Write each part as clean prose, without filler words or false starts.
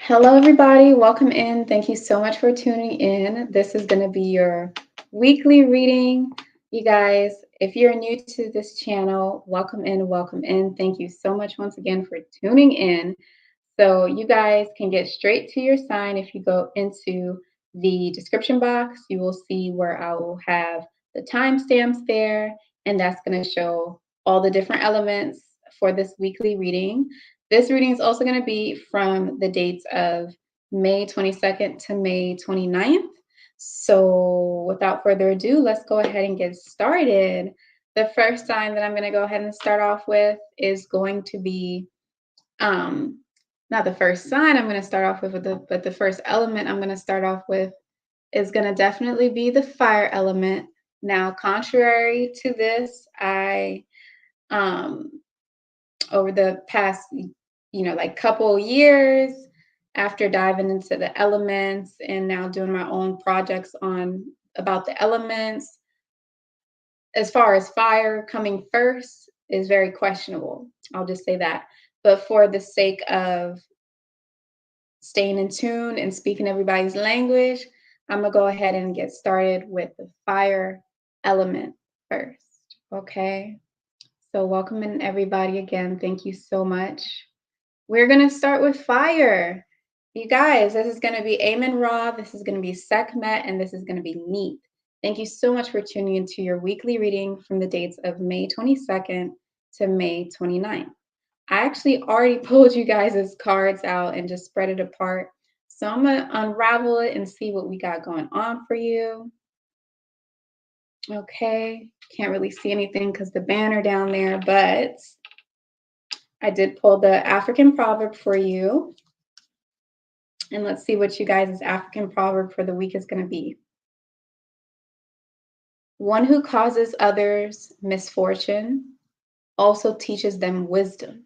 Hello, everybody. Welcome in. Thank you so much for tuning in. This is going to be your weekly reading. You guys, if you're new to this channel, welcome in, welcome in. Thank you so much once again for tuning in. So, you guys can get straight to your sign. If you go into the description box, you will see where I will have the timestamps there, and that's going to show all the different elements for this weekly reading. This reading is also going to be from the dates of May 22nd to May 29th. So, without further ado, let's go ahead and get started. The first sign that I'm going to go ahead and start off with is going to be um, not the first sign I'm going to start off with, but the first element I'm going to start off with is going to definitely be the fire element. Now, contrary to this, I um, over the past, like couple years after diving into the elements and now doing my own projects on about the elements, as far as fire coming first is very questionable. I'll just say that. But for the sake of staying in tune and speaking everybody's language, I'm gonna go ahead and get started with the fire element first. Okay. So welcome in everybody again. Thank you so much. We're gonna start with fire. You guys, this is gonna be Amen Ra, this is gonna be Sekhmet, and this is gonna be Neat. Thank you so much for tuning into your weekly reading from the dates of May 22nd to May 29th. I actually already pulled you guys' cards out and just spread it apart. So I'm gonna unravel it and see what we got going on for you. Okay, can't really see anything because the banner down there, but I did pull the African proverb for you. And let's see what you guys' African proverb for the week is going to be. One who causes others misfortune also teaches them wisdom.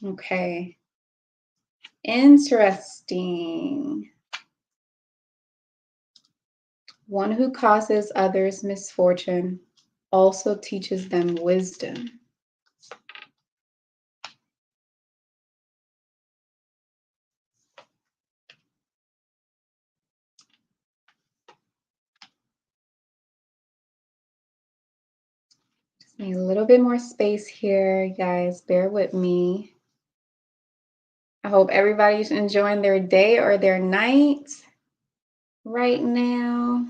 Okay, interesting. One who causes others misfortune also teaches them wisdom. Just need a little bit more space here, you guys. Bear with me. I hope everybody's enjoying their day or their night right now.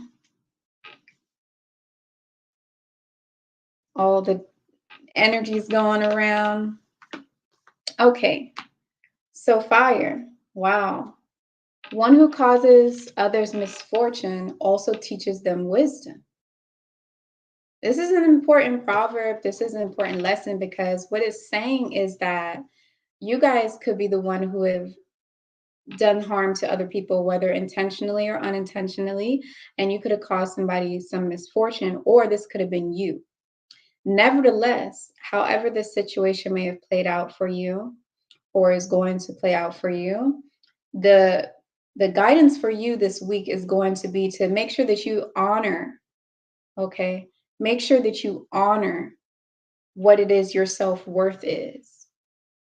All the energies going around. Okay, so fire. Wow. One who causes others misfortune also teaches them wisdom. This is an important proverb. This is an important lesson because what it's saying is that you guys could be the one who have done harm to other people, whether intentionally or unintentionally, and you could have caused somebody some misfortune, or this could have been you. Nevertheless, however this situation may have played out for you or is going to play out for you, the guidance for you this week is going to be to make sure that you honor, okay? Make sure that you honor what it is your self-worth is.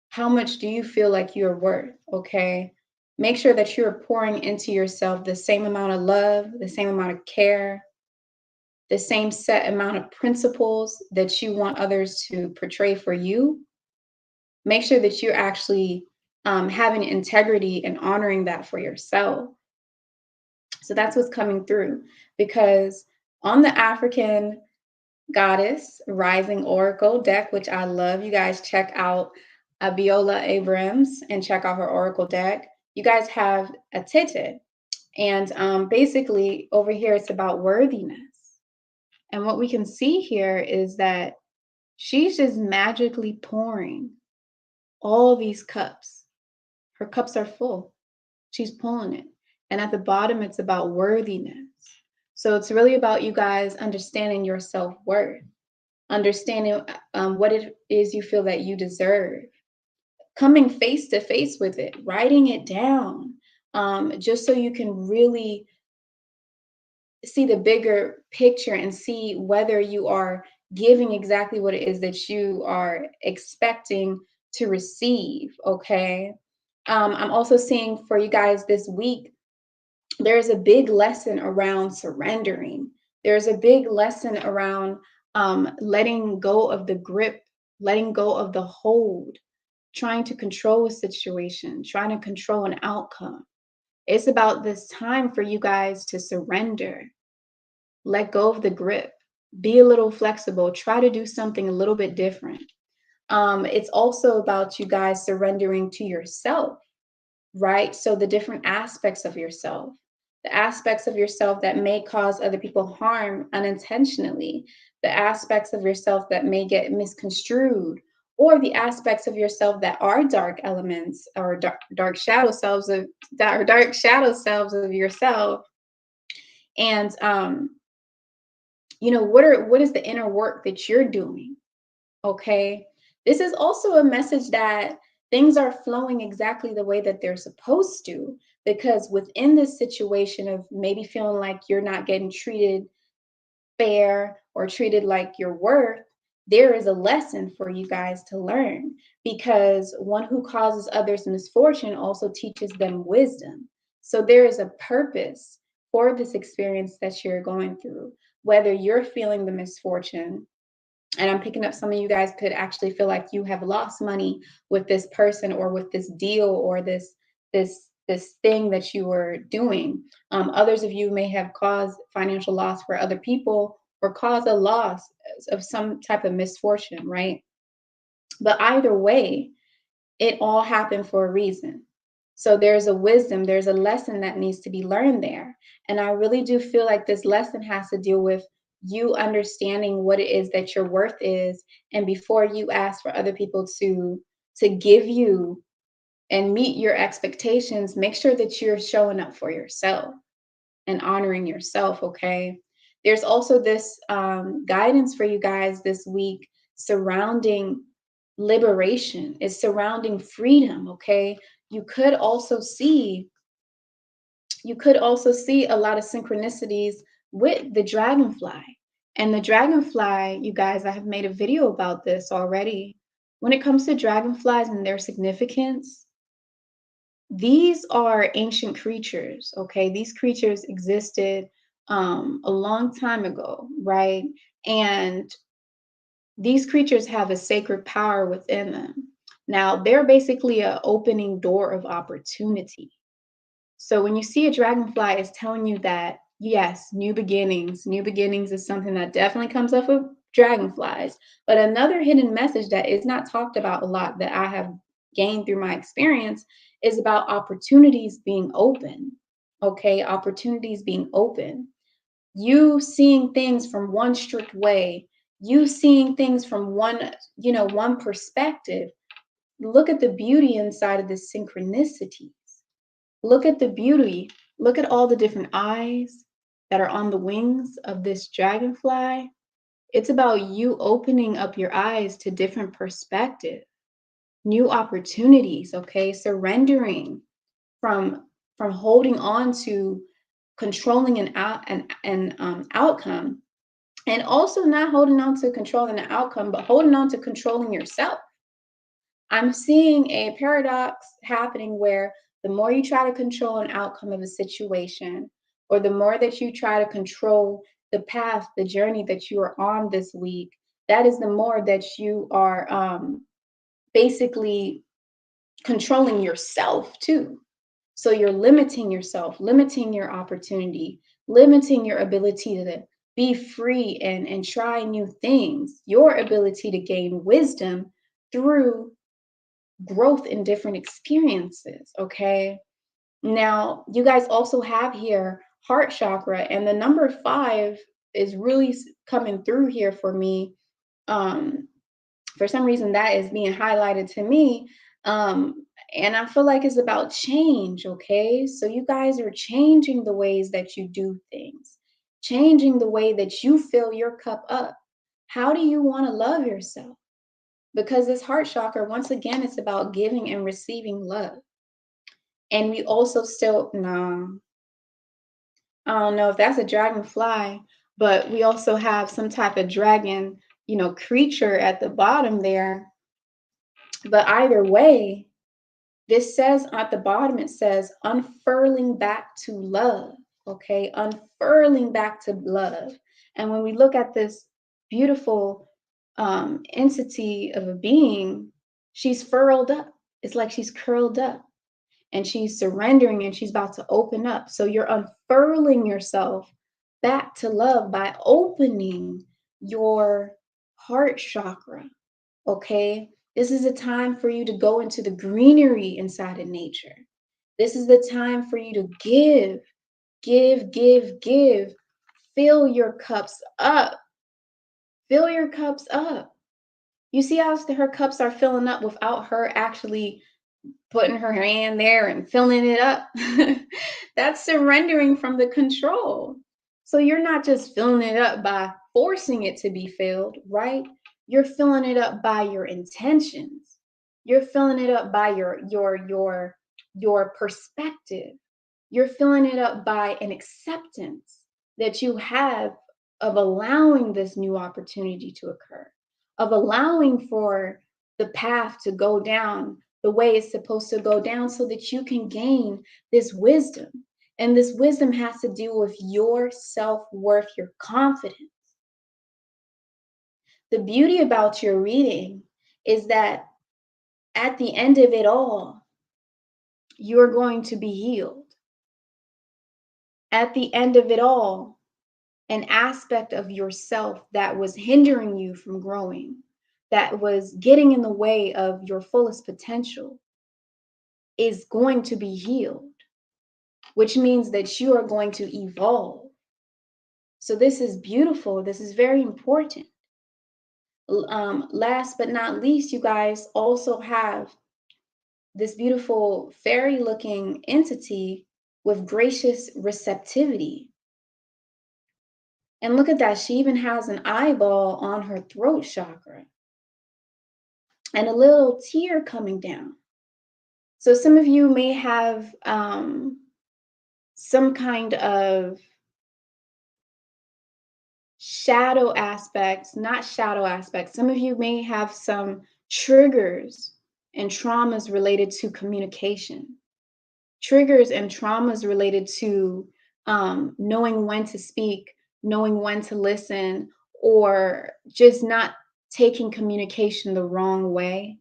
How much do you feel like you're worth, okay? Make sure that you're pouring into yourself the same amount of love, the same amount of care, the same set amount of principles that you want others to portray for you. Make sure that you're actually having integrity and honoring that for yourself. So that's what's coming through, because on the African Goddess Rising Oracle deck, which I love, you guys check out Abiola Abrams and check out her Oracle deck. You guys have a Tete, and basically over here it's about worthiness. And what we can see here is that she's just magically pouring all these cups. Her cups are full. She's pulling it. And at the bottom, it's about worthiness. So it's really about you guys understanding your self-worth, understanding what it is you feel that you deserve, coming face to face with it, writing it down, just so you can really see the bigger picture and see whether you are giving exactly what it is that you are expecting to receive, okay? I'm also seeing for you guys this week, there's a big lesson around surrendering. There's a big lesson around letting go of the grip, letting go of the hold, trying to control a situation, trying to control an outcome. It's about this time for you guys to surrender, let go of the grip, be a little flexible, try to do something a little bit different. It's also about you guys surrendering to yourself, right? So the different aspects of yourself, the aspects of yourself that may cause other people harm unintentionally, the aspects of yourself that may get misconstrued, or the aspects of yourself that are dark elements or dark shadow selves of that are dark shadow selves of yourself. And what is the inner work that you're doing? Okay. This is also a message that things are flowing exactly the way that they're supposed to, because within this situation of maybe feeling like you're not getting treated fair or treated like you're worth, there is a lesson for you guys to learn, because one who causes others misfortune also teaches them wisdom. So there is a purpose for this experience that you're going through, whether you're feeling the misfortune, and I'm picking up some of you guys could actually feel like you have lost money with this person or with this deal or this thing that you were doing. Others of you may have caused financial loss for other people or caused a loss of some type of misfortune, right? But either way, it all happened for a reason. So there's a wisdom, there's a lesson that needs to be learned there. And I really do feel like this lesson has to deal with you understanding what it is that your worth is. And before you ask for other people to give you and meet your expectations, make sure that you're showing up for yourself and honoring yourself, okay? There's also this guidance for you guys this week surrounding liberation, is surrounding freedom, okay? You could also see a lot of synchronicities with the dragonfly. And the dragonfly, you guys, I have made a video about this already. When it comes to dragonflies and their significance, these are ancient creatures, okay? These creatures existed a long time ago, right? And these creatures have a sacred power within them. Now, they're basically an opening door of opportunity. So when you see a dragonfly, it's telling you that, yes, new beginnings is something that definitely comes up with dragonflies. But another hidden message that is not talked about a lot that I have gained through my experience is about opportunities being open. Okay, opportunities being open. You seeing things from one strict way, you seeing things from one perspective. Look at the beauty inside of this synchronicity. Look at the beauty. Look at all the different eyes that are on the wings of this dragonfly. It's about you opening up your eyes to different perspectives, new opportunities, okay? Surrendering from holding on to controlling an outcome, and also not holding on to controlling the outcome, but holding on to controlling yourself. I'm seeing a paradox happening where the more you try to control an outcome of a situation, or the more that you try to control the path, the journey that you are on this week, that is the more that you are basically controlling yourself too. So you're limiting yourself, limiting your opportunity, limiting your ability to be free and try new things, your ability to gain wisdom through growth in different experiences, okay? Now, you guys also have here heart chakra, and the number 5 is really coming through here for me. Um, for some reason, that is being highlighted to me. And I feel like it's about change, okay? So you guys are changing the ways that you do things, changing the way that you fill your cup up. How do you want to love yourself? Because this heart chakra, once again, it's about giving and receiving love. And we also still, no, I don't know if that's a dragonfly, but we also have some type of dragon, creature at the bottom there. But either way, This says at the bottom, it says unfurling back to love. Okay, unfurling back to love. And when we look at this beautiful entity of a being, she's furled up. It's like she's curled up and she's surrendering and she's about to open up. So you're unfurling yourself back to love by opening your heart chakra. Okay, this is a time for you to go into the greenery inside of nature. This is the time for you to give, give, give, give. Fill your cups up. Fill your cups up. You see how her cups are filling up without her actually putting her hand there and filling it up. That's surrendering from the control. So you're not just filling it up by forcing it to be filled, right? You're filling it up by your intentions. You're filling it up by your perspective. You're filling it up by an acceptance that you have of allowing this new opportunity to occur, of allowing for the path to go down the way it's supposed to go down so that you can gain this wisdom. And this wisdom has to do with your self-worth, your confidence. The beauty about your reading is that at the end of it all, you're going to be healed. At the end of it all, an aspect of yourself that was hindering you from growing, that was getting in the way of your fullest potential, is going to be healed, which means that you are going to evolve. So this is beautiful. This is very important. Last but not least, you guys also have this beautiful fairy looking entity with gracious receptivity. And look at that. She even has an eyeball on her throat chakra and a little tear coming down. So some of you may have some kind of shadow aspects, not shadow aspects. Some of you may have some triggers and traumas related to communication, triggers and traumas related to knowing when to speak, knowing when to listen, or just not taking communication the wrong way.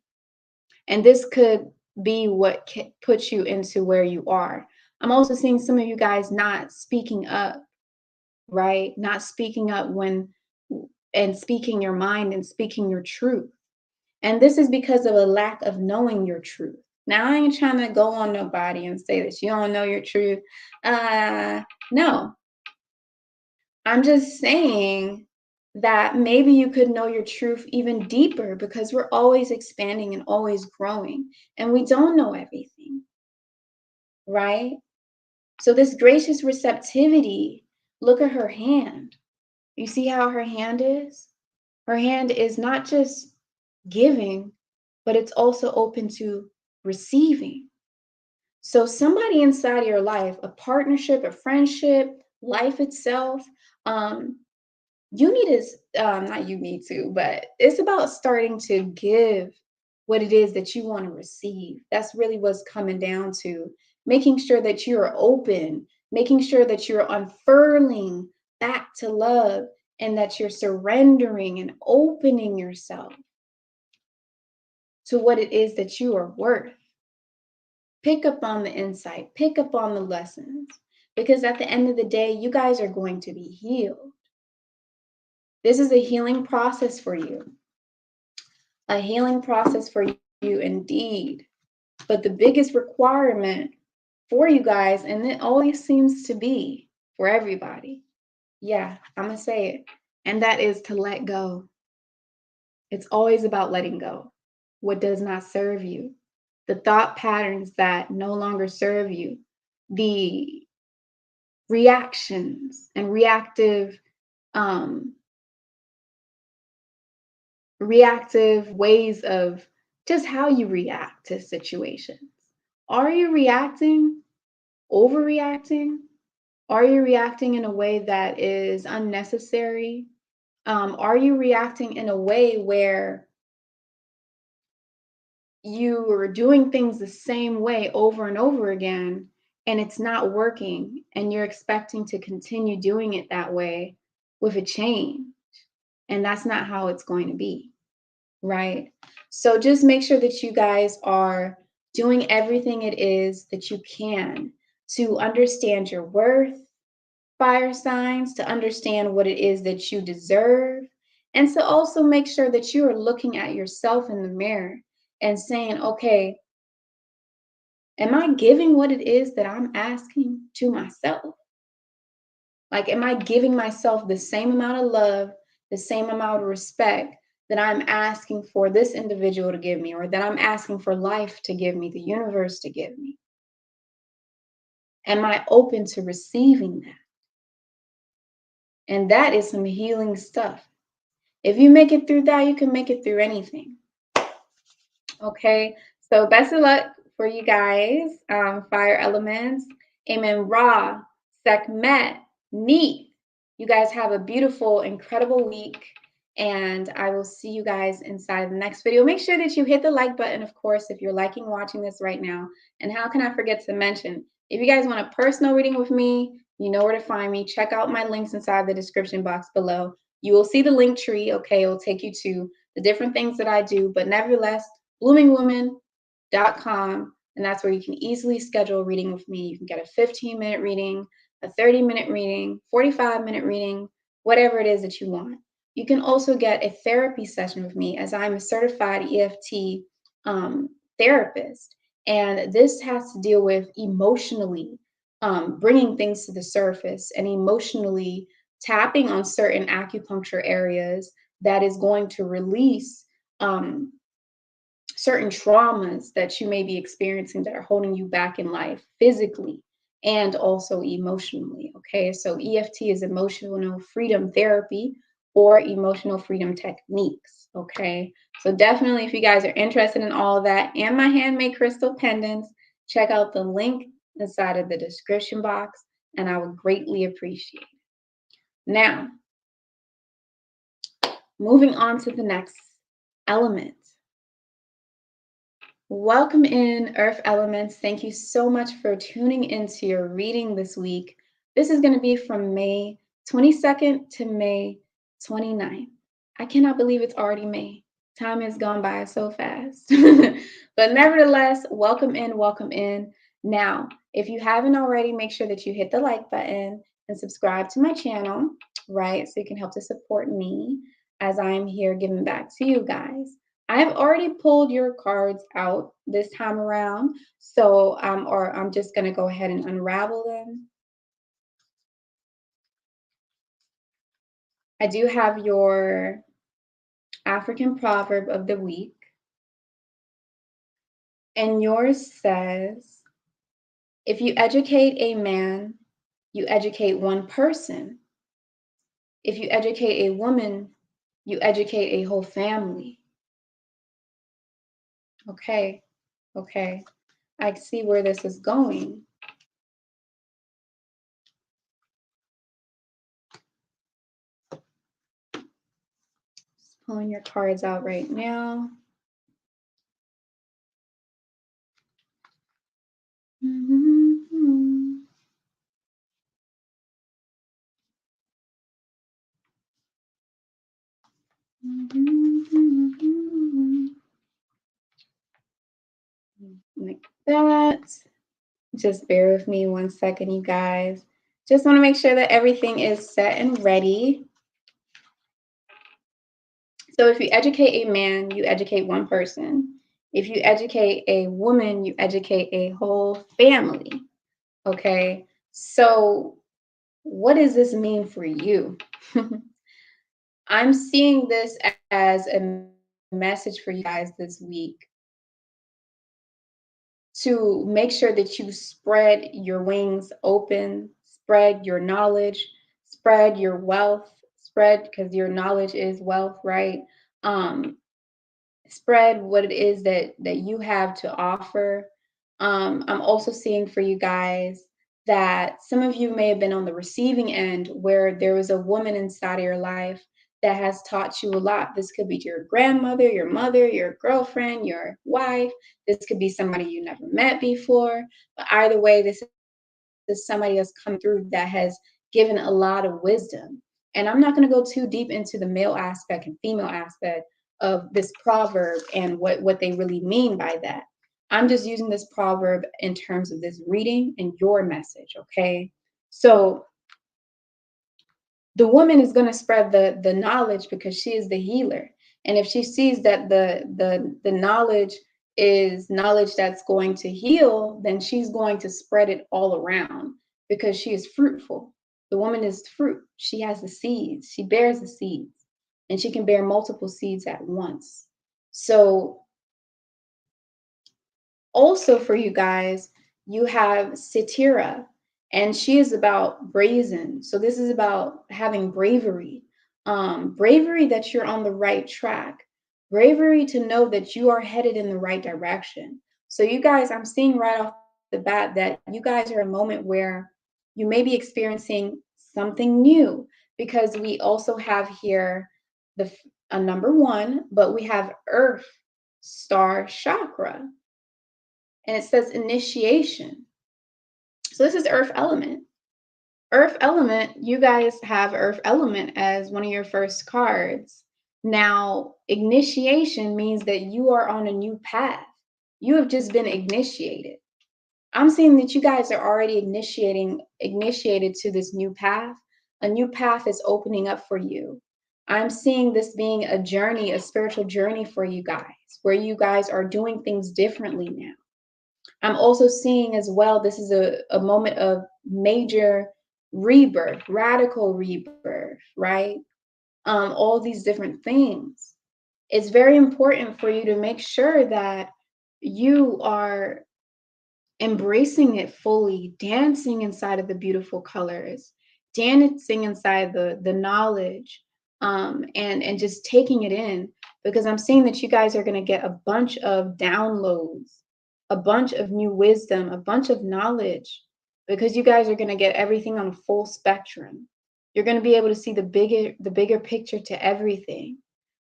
And this could be what puts you into where you are. I'm also seeing some of you guys not speaking up, right? Not speaking up when and speaking your mind and speaking your truth. And this is because of a lack of knowing your truth. Now, I ain't trying to go on nobody and say that you don't know your truth. No, I'm just saying that maybe you could know your truth even deeper because we're always expanding and always growing, and we don't know everything, right? So, this gracious receptivity, look at her hand. You see how her hand is? Her hand is not just giving, but it's also open to receiving. So, somebody inside of your life, a partnership, a friendship, life itself, um, you need to, not you need to, but it's about starting to give what it is that you want to receive. That's really what's coming down to making sure that you're open, making sure that you're unfurling back to love and that you're surrendering and opening yourself to what it is that you are worth. Pick up on the insight, pick up on the lessons, because at the end of the day, you guys are going to be healed. This is a healing process for you, a healing process for you indeed. But the biggest requirement for you guys, and it always seems to be for everybody, yeah, I'm going to say it, and that is to let go. It's always about letting go what does not serve you, the thought patterns that no longer serve you, the reactions and reactive ways of just how you react to situations. Are you reacting, overreacting? Are you reacting in a way that is unnecessary? Are you reacting in a way where you are doing things the same way over and over again and it's not working and you're expecting to continue doing it that way with a change. And that's not how it's going to be, right? So just make sure that you guys are doing everything it is that you can to understand your worth, fire signs, to understand what it is that you deserve, and to also make sure that you are looking at yourself in the mirror and saying, okay, am I giving what it is that I'm asking to myself? Like, am I giving myself the same amount of love, the same amount of respect that I'm asking for this individual to give me, or that I'm asking for life to give me, the universe to give me? Am I open to receiving that? And that is some healing stuff. If you make it through that, you can make it through anything. Okay. So best of luck for you guys, fire elements. Amen. Ra, Sekhmet, Neat. You guys have a beautiful, incredible week. And I will see you guys inside the next video. Make sure that you hit the like button, of course, if you're liking watching this right now. And how can I forget to mention, if you guys want a personal reading with me, you know where to find me. Check out my links inside the description box below. You will see the link tree. Okay. It will take you to the different things that I do. But nevertheless, bloomingwoman.com, and that's where you can easily schedule a reading with me. You can get a 15-minute reading, a 30-minute reading, 45-minute reading, whatever it is that you want. You can also get a therapy session with me, as I'm a certified EFT therapist. And this has to deal with emotionally bringing things to the surface and emotionally tapping on certain acupuncture areas that is going to release um, certain traumas that you may be experiencing that are holding you back in life physically and also emotionally. Okay, so EFT is emotional freedom therapy or emotional freedom techniques. Okay, so definitely, if you guys are interested in all of that and my handmade crystal pendants, check out the link inside of the description box, and I would greatly appreciate it. Now, moving on to the next element. Welcome in, Earth Elements. Thank you so much for tuning into your reading this week. This is going to be from May 22nd to May 29th. I cannot believe it's already May. Time has gone by so fast. But nevertheless, welcome in, welcome in. Now, if you haven't already, make sure that you hit the like button and subscribe to my channel, right? So you can help to support me as I'm here giving back to you guys. I have already pulled your cards out this time around, so I'm just gonna go ahead and unravel them. I do have your African proverb of the week, and yours says, if you educate a man, you educate one person. If you educate a woman, you educate a whole family. Okay, okay. I see where this is going. Just pulling your cards out right now. Like that. Just bear with me 1 second, you guys. Just want to make sure that everything is set and ready. So if you educate a man, you educate one person. If you educate a woman, you educate a whole family. Okay. So what does this mean for you? I'm seeing this as a message for you guys this week to make sure that you spread your wings open, spread your knowledge, spread your wealth, spread, because your knowledge is wealth, right? Um, Spread what it is that you have to offer. I'm also seeing for you guys that some of you may have been on the receiving end where there was a woman inside of your life that has taught you a lot. This could be your grandmother, your mother, your girlfriend, your wife. This could be somebody you never met before. But either way, this is somebody that's come through that has given a lot of wisdom. And I'm not going to go too deep into the male aspect and female aspect of this proverb and what they really mean by that. I'm just using this proverb in terms of this reading and your message, okay? So the woman is going to spread the knowledge because she is the healer. And if she sees that the knowledge is knowledge that's going to heal, then she's going to spread it all around because she is fruitful. The woman is fruit. She has the seeds. She bears the seeds, and she can bear multiple seeds at once. So also for you guys, you have Satira, and she is about brazen. So this is about having bravery. Bravery that you're on the right track. Bravery to know that you are headed in the right direction. So you guys, I'm seeing right off the bat that you guys are a moment where you may be experiencing something new because we also have here a number one, but we have Earth Star Chakra and it says initiation. So this is earth element. Earth element, you guys have earth element as one of your first cards. Now, initiation means that you are on a new path. You have just been initiated. I'm seeing that you guys are already initiated to this new path. A new path is opening up for you. I'm seeing this being a journey, a spiritual journey for you guys, where you guys are doing things differently now. I'm also seeing as well, this is a moment of major rebirth, radical rebirth, right? All these different things. It's very important for you to make sure that you are embracing it fully, dancing inside of the beautiful colors, dancing inside the knowledge, and just taking it in. Because I'm seeing that you guys are going to get a bunch of downloads, a bunch of new wisdom, a bunch of knowledge, because you guys are going to get everything on a full spectrum. You're going to be able to see the bigger picture to everything,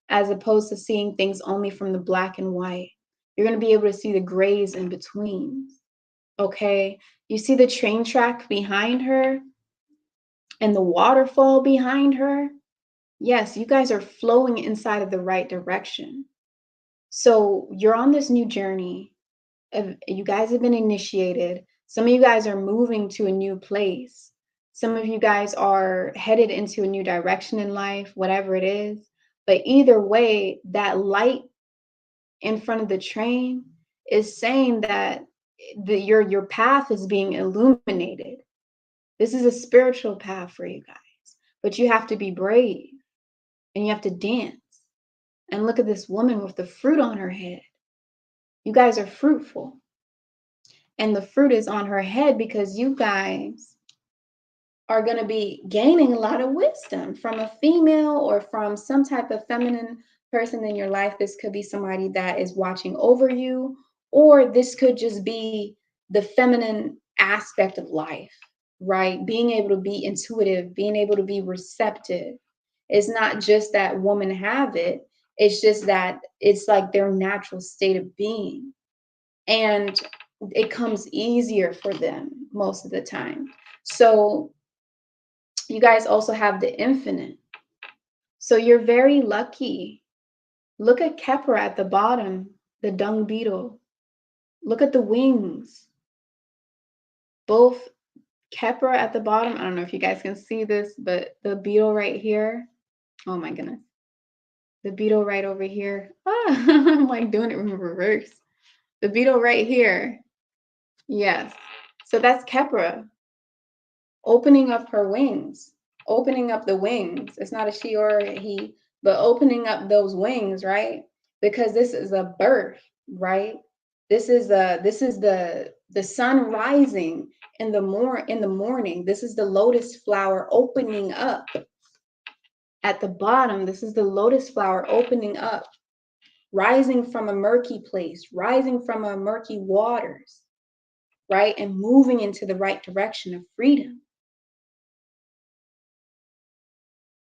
as opposed to seeing things only from the black and white. You're going to be able to see the grays in between. Okay, you see the train track behind her and the waterfall behind her? Yes, you guys are flowing inside of the right direction. So you're on this new journey. You guys have been initiated. Some of you guys are moving to a new place. Some of you guys are headed into a new direction in life, whatever it is. But either way, that light in front of the train is saying that your path is being illuminated. This is a spiritual path for you guys, but you have to be brave and you have to dance. And look at this woman with the fruit on her head. You guys are fruitful, and the fruit is on her head because you guys are going to be gaining a lot of wisdom from a female or from some type of feminine person in your life. This could be somebody that is watching over you, or this could just be the feminine aspect of life, right? Being able to be intuitive, being able to be receptive. It's not just that women have it, it's just that it's like their natural state of being. And it comes easier for them most of the time. So you guys also have the infinite. So you're very lucky. Look at Kepler at the bottom, the dung beetle. Look at the wings. Both Kepler at the bottom. I don't know if you guys can see this, but the beetle right here. Oh my goodness. The beetle right over here. Ah, I'm like doing it in reverse. The beetle right here. Yes. So that's Kepler opening up her wings, opening up the wings. It's not a she or a he, but opening up those wings, right? Because this is a birth, right? This is the sun rising in the morning. This is the lotus flower opening up at the bottom. This is the lotus flower opening up, rising from a murky place, rising from a murky waters, right? And moving into the right direction of freedom.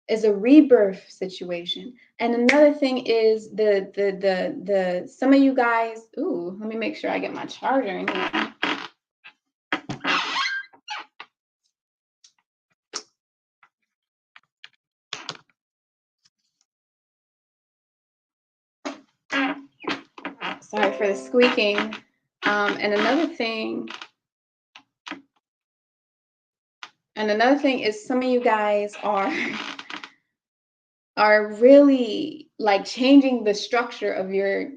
is a rebirth situation. And another thing is the some of you guys, ooh, let me make sure I get my charger in here. Sorry for the squeaking. And another thing is some of you guys are really like changing the structure of your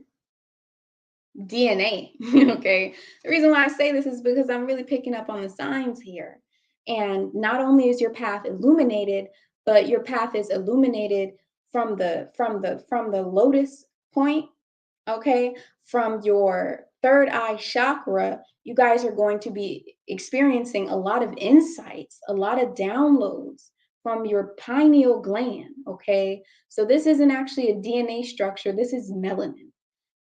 DNA. Okay. The reason why I say this is because I'm really picking up on the signs here. And not only is your path illuminated, but your path is illuminated from the lotus point, okay? From your third eye chakra, you guys are going to be experiencing a lot of insights, a lot of downloads from your pineal gland, okay? So this isn't actually a DNA structure, this is melanin,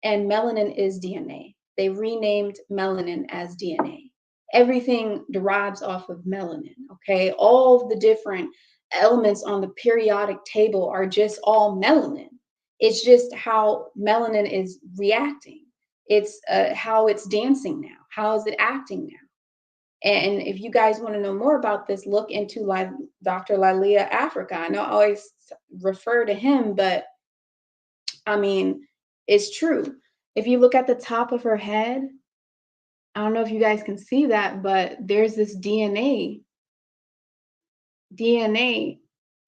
and melanin is DNA. They renamed melanin as DNA. Everything derives off of melanin, okay? All of the different elements on the periodic table are just all melanin. It's just how melanin is reacting. It's how it's dancing now. How is it acting now? And if you guys want to know more about this, look into Dr. Lilia Africa. I know I always refer to him, but I mean, it's true. If you look at the top of her head, I don't know if you guys can see that, but there's this DNA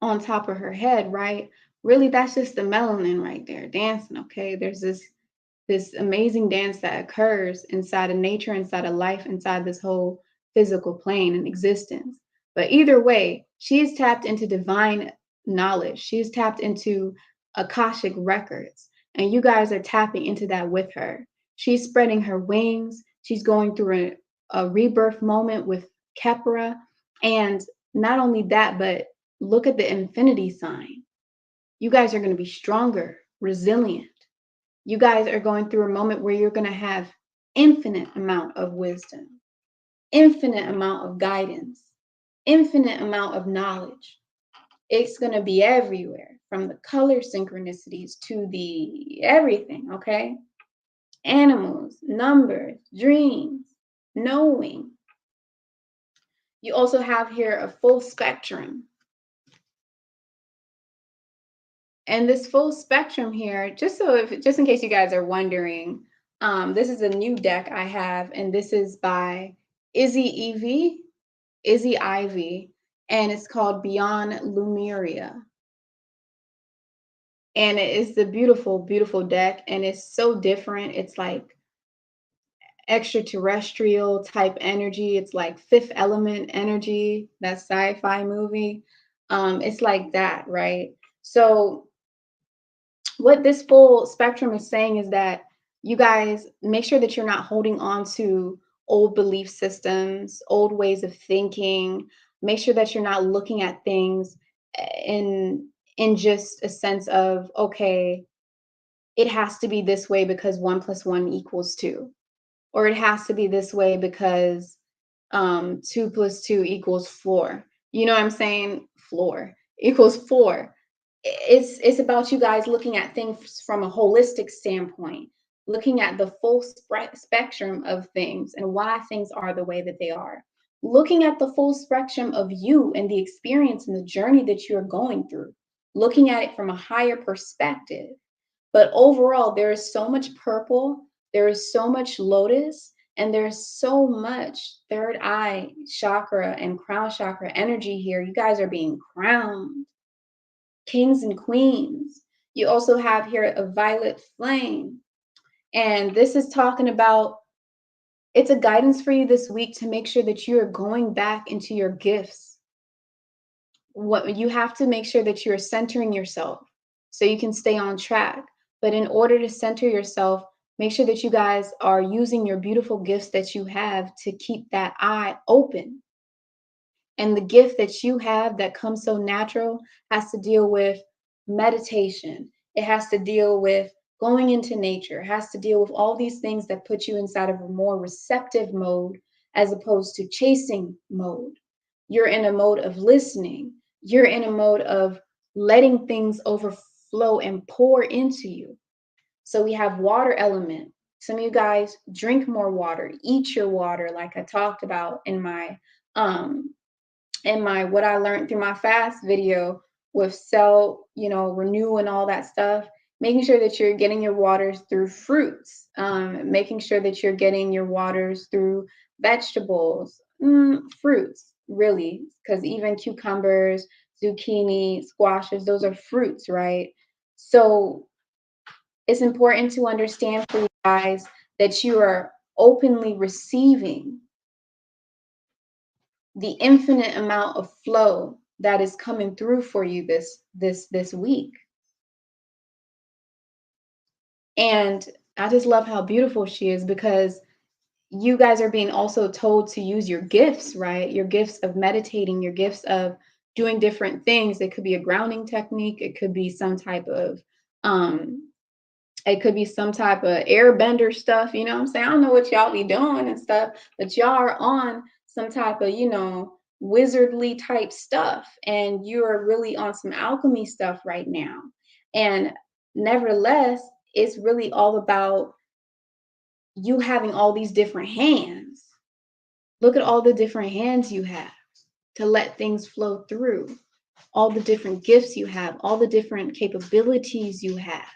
on top of her head, right? Really, that's just the melanin right there dancing, okay? There's this amazing dance that occurs inside of nature, inside of life, inside this whole physical plane and existence. But either way, she is tapped into divine knowledge. She's tapped into Akashic records, and you guys are tapping into that with her. She's spreading her wings. She's going through a rebirth moment with Kepra. And not only that, but look at the infinity sign. You guys are going to be stronger, resilient. You guys are going through a moment where you're going to have infinite amount of wisdom, infinite amount of guidance, infinite amount of knowledge. It's going to be everywhere, from the color synchronicities to the everything, okay? Animals, numbers, dreams, knowing. You also have here a full spectrum. And this full spectrum here, just in case you guys are wondering, this is a new deck I have, and this is by Izzy Ivy, and it's called Beyond Lumeria. And it is the beautiful, beautiful deck, and it's so different. It's like extraterrestrial type energy. It's like Fifth Element energy, that sci-fi movie. It's like that, right? So what this full spectrum is saying is that you guys make sure that you're not holding on to old belief systems, old ways of thinking. Make sure that you're not looking at things in just a sense of, okay, it has to be this way because 1 + 1 = 2, or it has to be this way because 2 + 2 = 4. You know what I'm saying? Floor equals 4. It's about you guys looking at things from a holistic standpoint, looking at the full spectrum of things and why things are the way that they are, looking at the full spectrum of you and the experience and the journey that you're going through, looking at it from a higher perspective. But overall, there is so much purple, there is so much lotus, and there's so much third eye chakra and crown chakra energy here. You guys are being crowned kings and queens. You also have here a violet flame. And this is talking about, it's a guidance for you this week to make sure that you are going back into your gifts. What you have to make sure that you're centering yourself so you can stay on track. But in order to center yourself, make sure that you guys are using your beautiful gifts that you have to keep that eye open. And the gift that you have that comes so natural has to deal with meditation. It has to deal with going into nature. It has to deal with all these things that put you inside of a more receptive mode as opposed to chasing mode. You're in a mode of listening. You're in a mode of letting things overflow and pour into you. So we have water element. Some of you guys drink more water, eat your water, like I talked about um in my what I learned through my fast video with cell, renew and all that stuff. Making sure that you're getting your waters through fruits, making sure that you're getting your waters through vegetables, fruits, really, because even cucumbers, zucchini, squashes, those are fruits, right? So it's important to understand for you guys that you are openly receiving the infinite amount of flow that is coming through for you this week. And I just love how beautiful she is, because you guys are being also told to use your gifts, right? Your gifts of meditating, your gifts of doing different things. It could be a grounding technique, it could be some type of airbender stuff, you know what I'm saying? I don't know what y'all be doing and stuff, but y'all are on some type of, wizardly type stuff. And you're really on some alchemy stuff right now. And nevertheless, it's really all about you having all these different hands. Look at all the different hands you have to let things flow through, all the different gifts you have, all the different capabilities you have.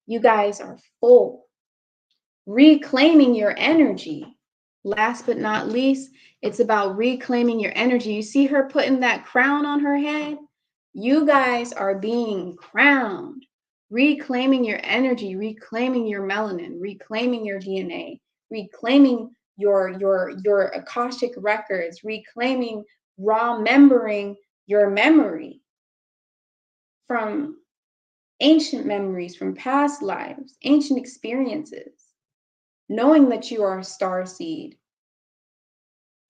You guys are full. Reclaiming your energy. Last but not least, it's about reclaiming your energy. You see her putting that crown on her head? You guys are being crowned. Reclaiming your energy, reclaiming your melanin, reclaiming your DNA, reclaiming your Akashic records, reclaiming, remembering your memory from ancient memories, from past lives, ancient experiences, knowing that you are a star seed,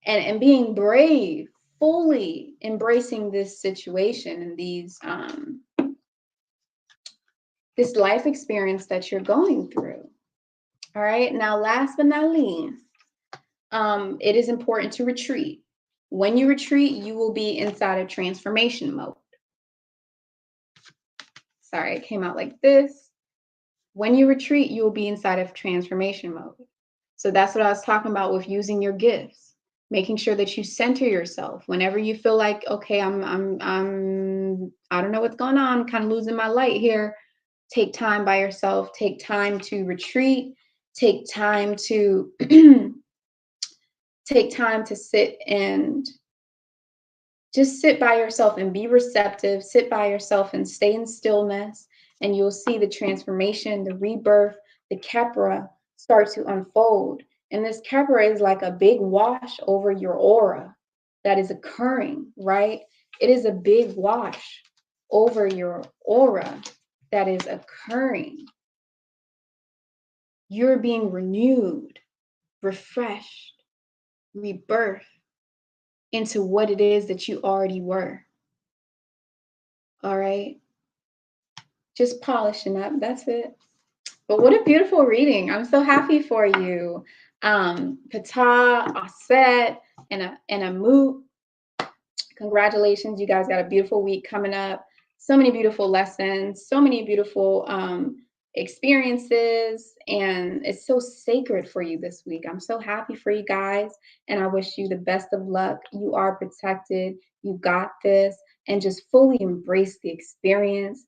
and being brave, fully embracing this situation and this life experience that you're going through. All right. Now, last but not least, it is important to retreat. When you retreat, you will be inside of transformation mode. Sorry, it came out like this. When you retreat, you will be inside of transformation mode. So that's what I was talking about with using your gifts, making sure that you center yourself. Whenever you feel like, okay, I don't know what's going on, I'm kind of losing my light here. Take time by yourself. Take time to retreat. Take time to take time to sit and just sit by yourself and be receptive. Sit by yourself and stay in stillness, and you'll see the transformation, the rebirth, the Kepra start to unfold. And this Kepra is like a big wash over your aura that is occurring, right? It is a big wash over your aura that is occurring. You're being renewed, refreshed, rebirthed into what it is that you already were. All right. Just polishing up. That's it. But what a beautiful reading. I'm so happy for you. Pata, Aset, and a Moot. Congratulations. You guys got a beautiful week coming up. So many beautiful lessons, so many beautiful experiences, and it's so sacred for you this week. I'm so happy for you guys, and I wish you the best of luck. You are protected. You got this, and just fully embrace the experience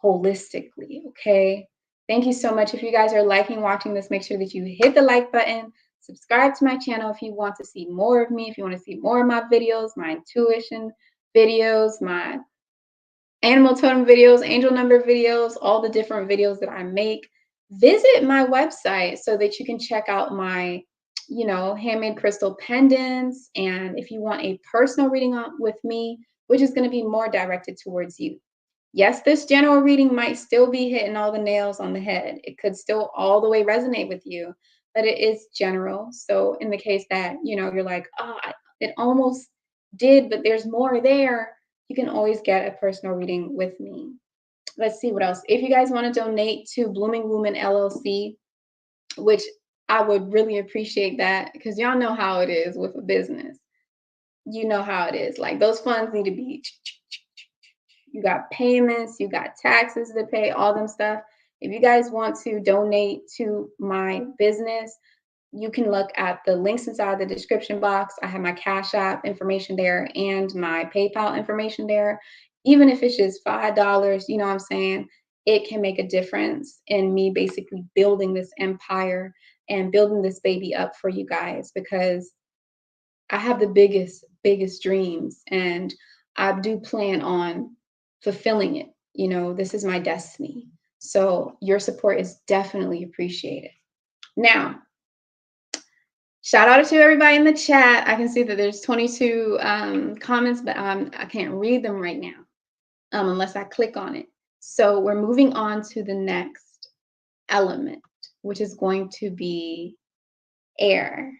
holistically, okay? Thank you so much. If you guys are liking watching this, make sure that you hit the like button, subscribe to my channel if you want to see more of me, if you want to see more of my videos, my intuition videos, my animal totem videos, angel number videos, all the different videos that I make. Visit my website so that you can check out my, handmade crystal pendants. And if you want a personal reading with me, which is going to be more directed towards you. Yes, this general reading might still be hitting all the nails on the head. It could still all the way resonate with you, but it is general. So in the case that, you're like, oh, it almost did, but there's more there, you can always get a personal reading with me. Let's see what else. If you guys want to donate to Blooming Woman LLC, which I would really appreciate that, because y'all know how it is with a business. You know how it is. Like, those funds need to be you got payments, you got taxes to pay, all them stuff. If you guys want to donate to my business, you can look at the links inside the description box. I have my Cash App information there and my PayPal information there. Even if it's just $5, you know what I'm saying? It can make a difference in me basically building this empire and building this baby up for you guys, because I have the biggest dreams, and I do plan on fulfilling it. You know, this is my destiny. So your support is definitely appreciated. Now, shout out to everybody in the chat. I can see that there's 22 comments, but I can't read them right now unless I click on it. So we're moving on to the next element, which is going to be air.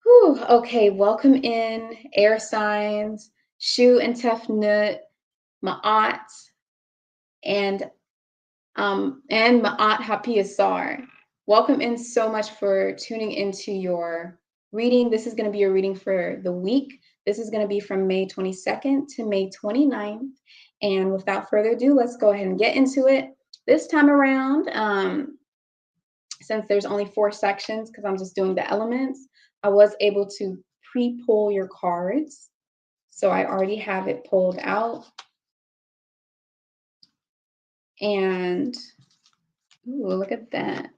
Whew, okay, welcome in air signs, Shu and Tefnut, Ma'at, and Ma'at Hapiasar. Welcome in so much for tuning into your reading. This is going to be a reading for the week. This is going to be from May 22nd to May 29th. And without further ado, let's go ahead and get into it. This time around, since there's only 4 sections, because I'm just doing the elements, I was able to pre-pull your cards. So I already have it pulled out. And ooh, look at that.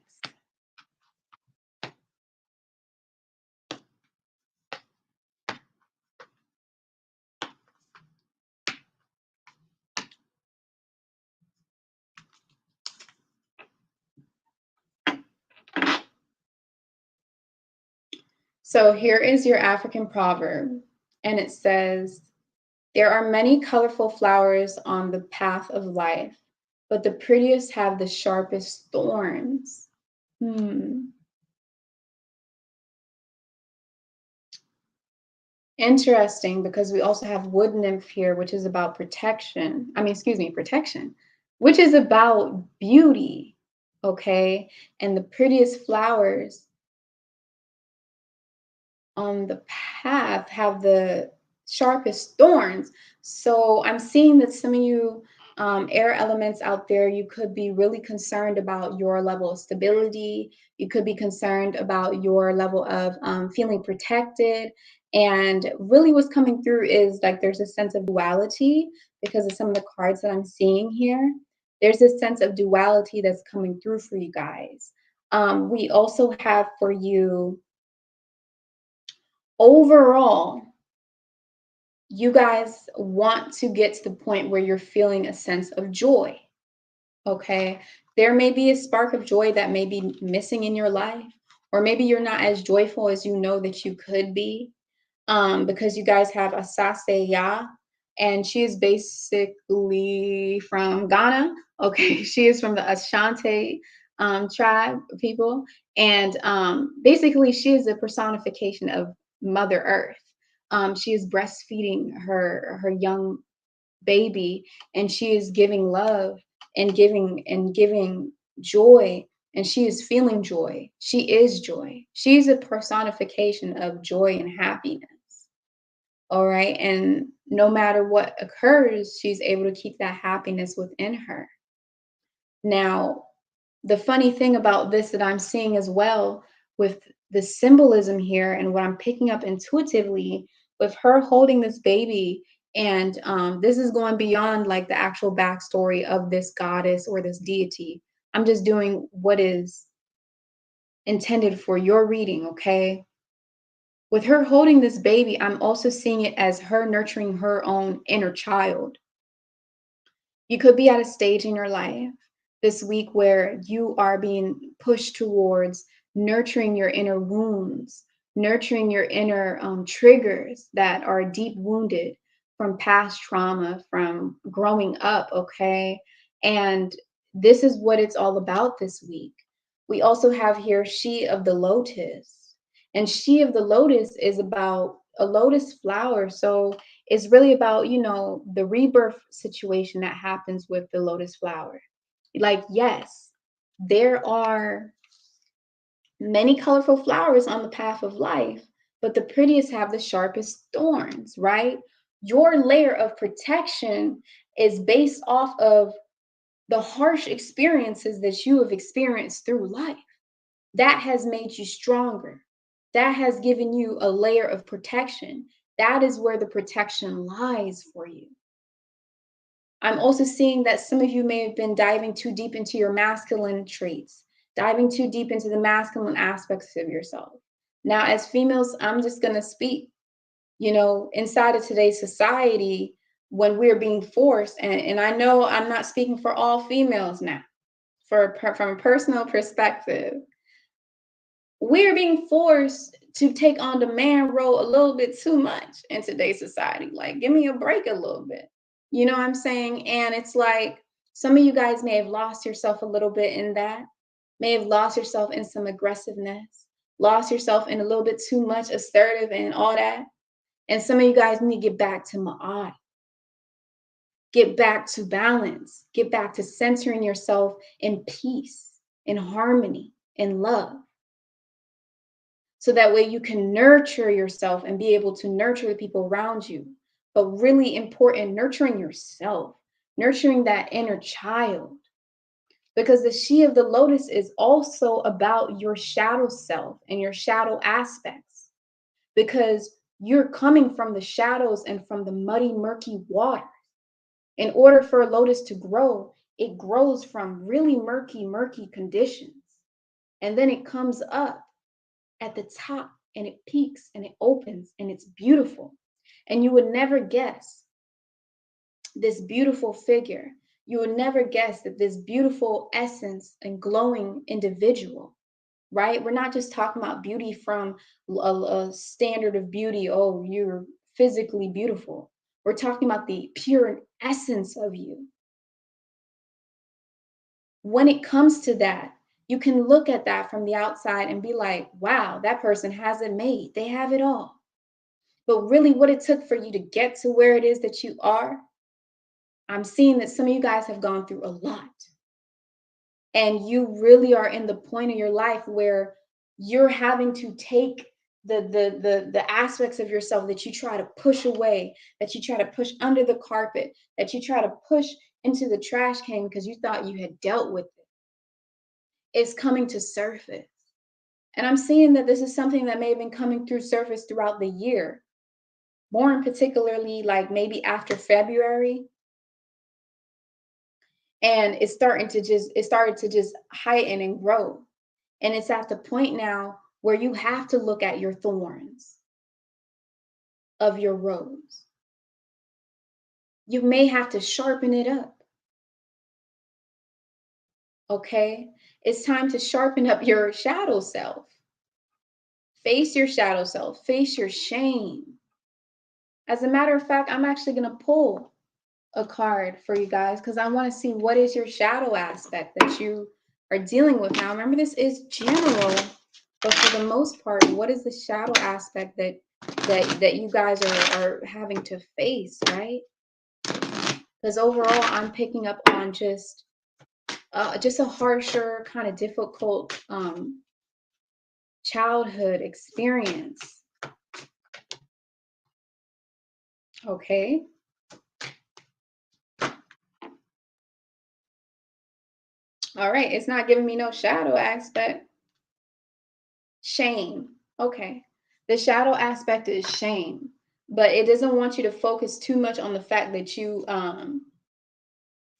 So here is your African proverb, and it says, there are many colorful flowers on the path of life, but the prettiest have the sharpest thorns. Interesting, because we also have wood nymph here, which is about protection. Protection, which is about beauty, okay? And the prettiest flowers on the path have the sharpest thorns. So I'm seeing that some of you air elements out there, you could be really concerned about your level of stability. You could be concerned about your level of feeling protected. And really what's coming through is like there's a sense of duality because of some of the cards that I'm seeing here. There's a sense of duality that's coming through for you guys. We also have for you, overall, you guys want to get to the point where you're feeling a sense of joy, okay? There may be a spark of joy that may be missing in your life, or maybe you're not as joyful as you know that you could be, because you guys have Asase Ya, and she is basically from Ghana, okay? She is from the Ashanti tribe people, and basically she is a personification of Mother Earth. She is breastfeeding her young baby, and she is giving love and giving joy, and she is feeling joy. She is joy. She's a personification of joy and happiness. All right. And no matter what occurs, she's able to keep that happiness within her. Now, the funny thing about this that I'm seeing as well with the symbolism here and what I'm picking up intuitively with her holding this baby, and this is going beyond like the actual backstory of this goddess or this deity. I'm just doing what is intended for your reading, okay? With her holding this baby, I'm also seeing it as her nurturing her own inner child. You could be at a stage in your life this week where you are being pushed towards nurturing your inner wounds, nurturing your inner triggers that are deep wounded from past trauma, from growing up, okay? And this is what it's all about this week. We also have here She of the Lotus. And She of the Lotus is about a lotus flower. So it's really about, you know, the rebirth situation that happens with the lotus flower. Like, yes, there are many colorful flowers on the path of life, but the prettiest have the sharpest thorns, right? Your layer of protection is based off of the harsh experiences that you have experienced through life. That has made you stronger. That has given you a layer of protection. That is where the protection lies for you. I'm also seeing that some of you may have been diving too deep into your masculine traits, diving too deep into the masculine aspects of yourself. Now, as females, I'm just going to speak. Inside of today's society, when we're being forced, and I know I'm not speaking for all females now, from a personal perspective, we're being forced to take on the man role a little bit too much in today's society. Like, give me a break a little bit. You know what I'm saying? And it's like some of you guys may have lost yourself a little bit in that, may have lost yourself in some aggressiveness, lost yourself in a little bit too much assertive and all that. And some of you guys need to get back to Ma'at, get back to balance, get back to centering yourself in peace, in harmony, in love. So that way you can nurture yourself and be able to nurture the people around you. But really important, nurturing yourself, nurturing that inner child. Because the She of the Lotus is also about your shadow self and your shadow aspects. Because you're coming from the shadows and from the muddy, murky water. In order for a lotus to grow, it grows from really murky, murky conditions. And then it comes up at the top and it peaks and it opens and it's beautiful. And you would never guess this beautiful figure. You would never guess that this beautiful essence and glowing individual, right? We're not just talking about beauty from a standard of beauty. Oh, you're physically beautiful. We're talking about the pure essence of you. When it comes to that, you can look at that from the outside and be like, wow, that person has it made. They have it all. But really, what it took for you to get to where it is that you are, I'm seeing that some of you guys have gone through a lot. And you really are in the point of your life where you're having to take the aspects of yourself that you try to push away, that you try to push under the carpet, that you try to push into the trash can because you thought you had dealt with it. It's coming to surface. And I'm seeing that this is something that may have been coming through surface throughout the year, more in particularly like maybe after February. And it started to just heighten and grow. And it's at the point now where you have to look at your thorns of your rose. You may have to sharpen it up. Okay? It's time to sharpen up your shadow self. Face your shadow self. Face your shame. As a matter of fact, I'm actually going to pull a card for you guys because I want to see what is your shadow aspect that you are dealing with now. Remember, this is general, but for the most part, what is the shadow aspect that you guys are having to face, right? Because overall, I'm picking up on just a harsher, kind of difficult childhood experience. Okay. All right, it's not giving me no shadow aspect. Shame. Okay. The shadow aspect is shame, but it doesn't want you to focus too much on the fact that you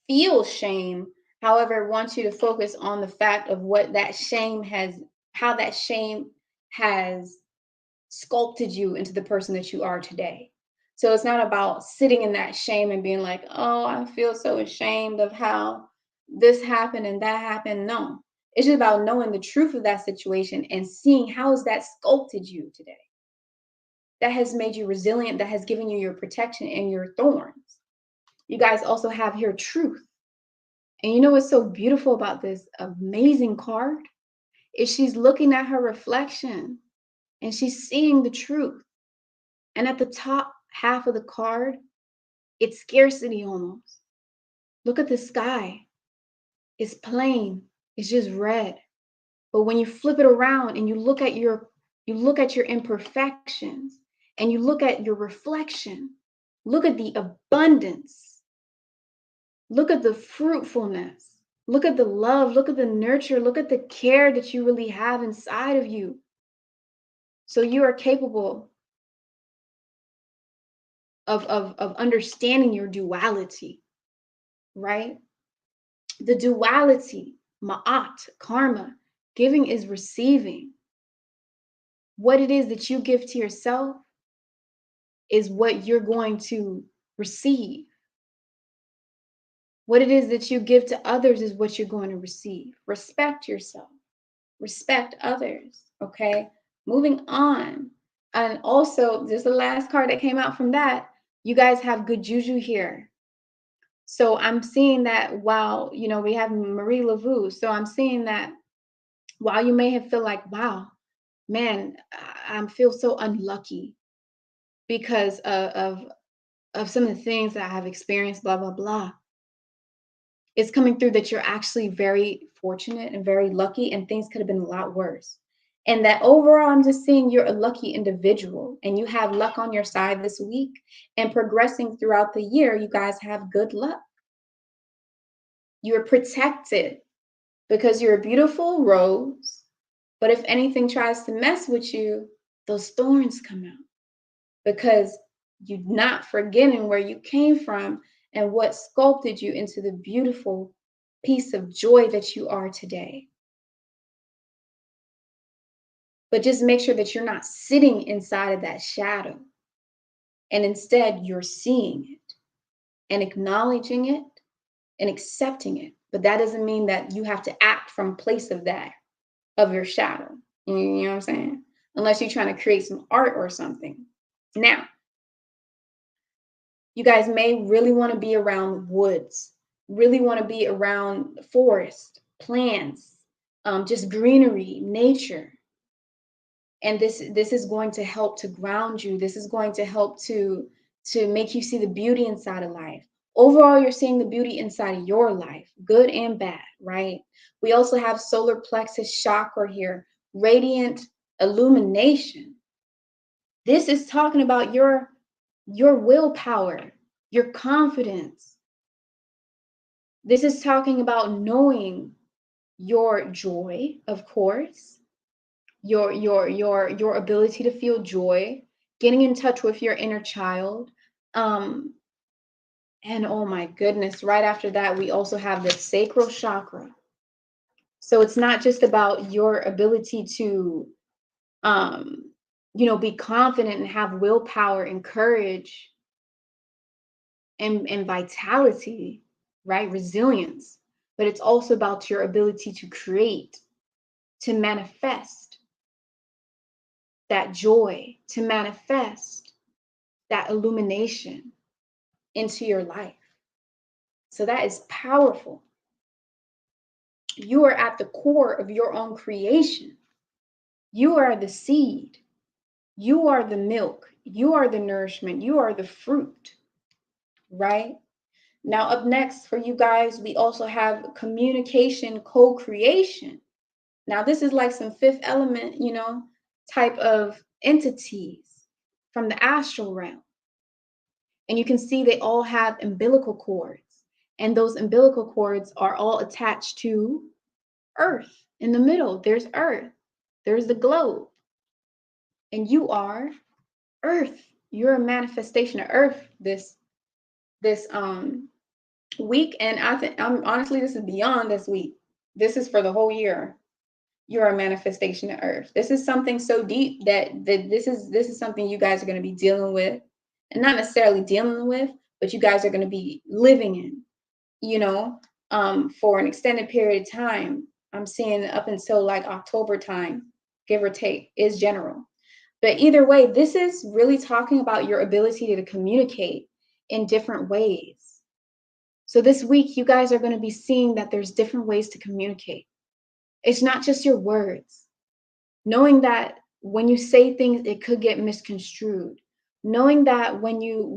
feel shame. However, it wants you to focus on the fact of what that shame has, how that shame has sculpted you into the person that you are today. So it's not about sitting in that shame and being like, oh, I feel so ashamed of how this happened and that happened. No, it's just about knowing the truth of that situation and seeing how has that sculpted you today. That has made you resilient, that has given you your protection and your thorns. You guys also have your truth. And you know what's so beautiful about this amazing card? Is she's looking at her reflection and she's seeing the truth. And at the top half of the card, it's scarcity almost. Look at the sky. It's plain. It's just red. But when you flip it around and you look at your imperfections and you look at your reflection, Look at the abundance. Look at the fruitfulness. Look at the love. Look at the nurture. Look at the care that you really have inside of you. So you are capable of understanding your duality, right? The duality, ma'at, karma, giving is receiving. What it is that you give to yourself is what you're going to receive. What it is that you give to others is what you're going to receive. Respect yourself, respect others, okay? Moving on. And also, this is the last card that came out from that. You guys have good juju here. So I'm seeing that while, we have Marie Laveau. So I'm seeing that while you may have feel like, wow, man, I feel so unlucky because of some of the things that I have experienced, blah, blah, blah. It's coming through that you're actually very fortunate and very lucky, and things could have been a lot worse. And that overall, I'm just seeing you're a lucky individual and you have luck on your side this week, and progressing throughout the year, you guys have good luck. You're protected because you're a beautiful rose. But if anything tries to mess with you, those thorns come out because you're not forgetting where you came from and what sculpted you into the beautiful piece of joy that you are today. But just make sure that you're not sitting inside of that shadow, and instead you're seeing it and acknowledging it and accepting it. But that doesn't mean that you have to act from a place of that, of your shadow. You know what I'm saying? Unless you're trying to create some art or something. Now, you guys may really want to be around woods, really want to be around forest, plants, just greenery, nature. And this is going to help to ground you. This is going to help to make you see the beauty inside of life. Overall, you're seeing the beauty inside of your life, good and bad, right? We also have solar plexus chakra here, radiant illumination. This is talking about your willpower, your confidence. This is talking about knowing your joy, of course, your ability to feel joy, getting in touch with your inner child. And oh my goodness, right after that, we also have the sacral chakra. So it's not just about your ability to be confident and have willpower and courage and vitality, right? Resilience. But it's also about your ability to create, to manifest that joy, to manifest that illumination into your life. So that is powerful. You are at the core of your own creation. You are the seed. You are the milk. You are the nourishment. You are the fruit, right? Now, up next for you guys, we also have communication co-creation. Now, this is like some fifth element, type of entities from the astral realm. And you can see they all have umbilical cords. And those umbilical cords are all attached to Earth. In the middle, there's Earth. There's the globe. And you are Earth. You're a manifestation of Earth this week. And I think honestly, this is beyond this week. This is for the whole year. You're a manifestation of Earth. This is something so deep that this is something you guys are going to be dealing with, and not necessarily dealing with, but you guys are going to be living in, for an extended period of time. I'm seeing up until like October time, give or take, is general. But either way, this is really talking about your ability to communicate in different ways. So this week, you guys are going to be seeing that there's different ways to communicate. It's not just your words. Knowing that when you say things, it could get misconstrued. Knowing that when you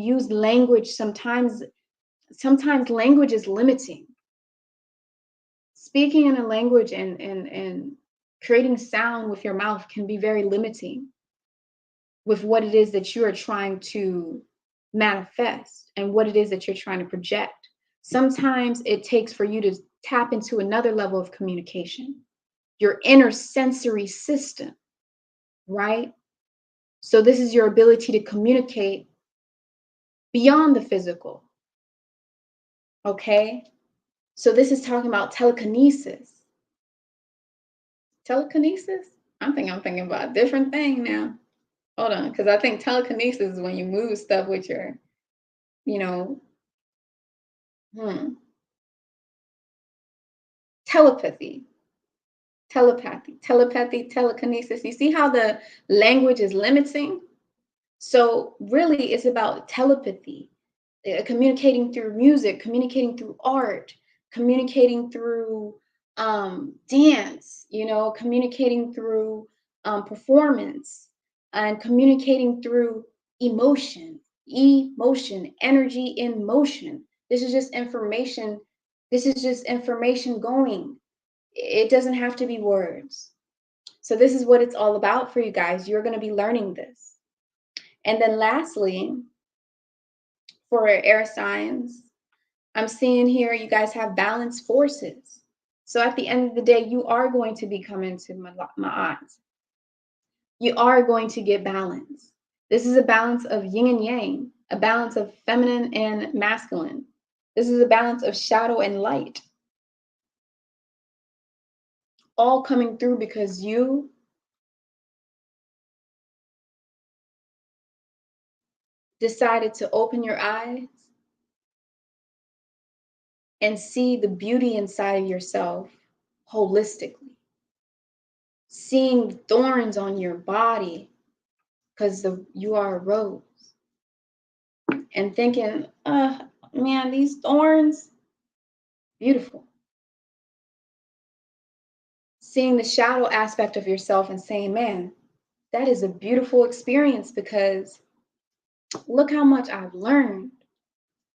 use language, sometimes language is limiting. Speaking in a language and creating sound with your mouth can be very limiting with what it is that you are trying to manifest and what it is that you're trying to project. Sometimes it takes for you to tap into another level of communication, your inner sensory system, right? So, this is your ability to communicate beyond the physical, okay? So, this is talking about telekinesis. Telekinesis? I'm thinking about a different thing now. Hold on, because I think telekinesis is when you move stuff with your, you know, hmm, telepathy, telepathy, telekinesis. You see how the language is limiting? So really, it's about telepathy, communicating through music, communicating through art, communicating through dance, communicating through performance, and communicating through emotion, emotion, energy in motion. This is just information. This is just information going. It doesn't have to be words. So this is what it's all about for you guys. You're going to be learning this. And then lastly, for air signs, I'm seeing here you guys have balanced forces. So at the end of the day, you are going to be coming to Ma'at. You are going to get balance. This is a balance of yin and yang, a balance of feminine and masculine. This is a balance of shadow and light, all coming through because you decided to open your eyes and see the beauty inside of yourself holistically. Seeing thorns on your body because you are a rose, and thinking, man, these thorns, beautiful. Seeing the shadow aspect of yourself and saying, man, that is a beautiful experience because look how much I've learned.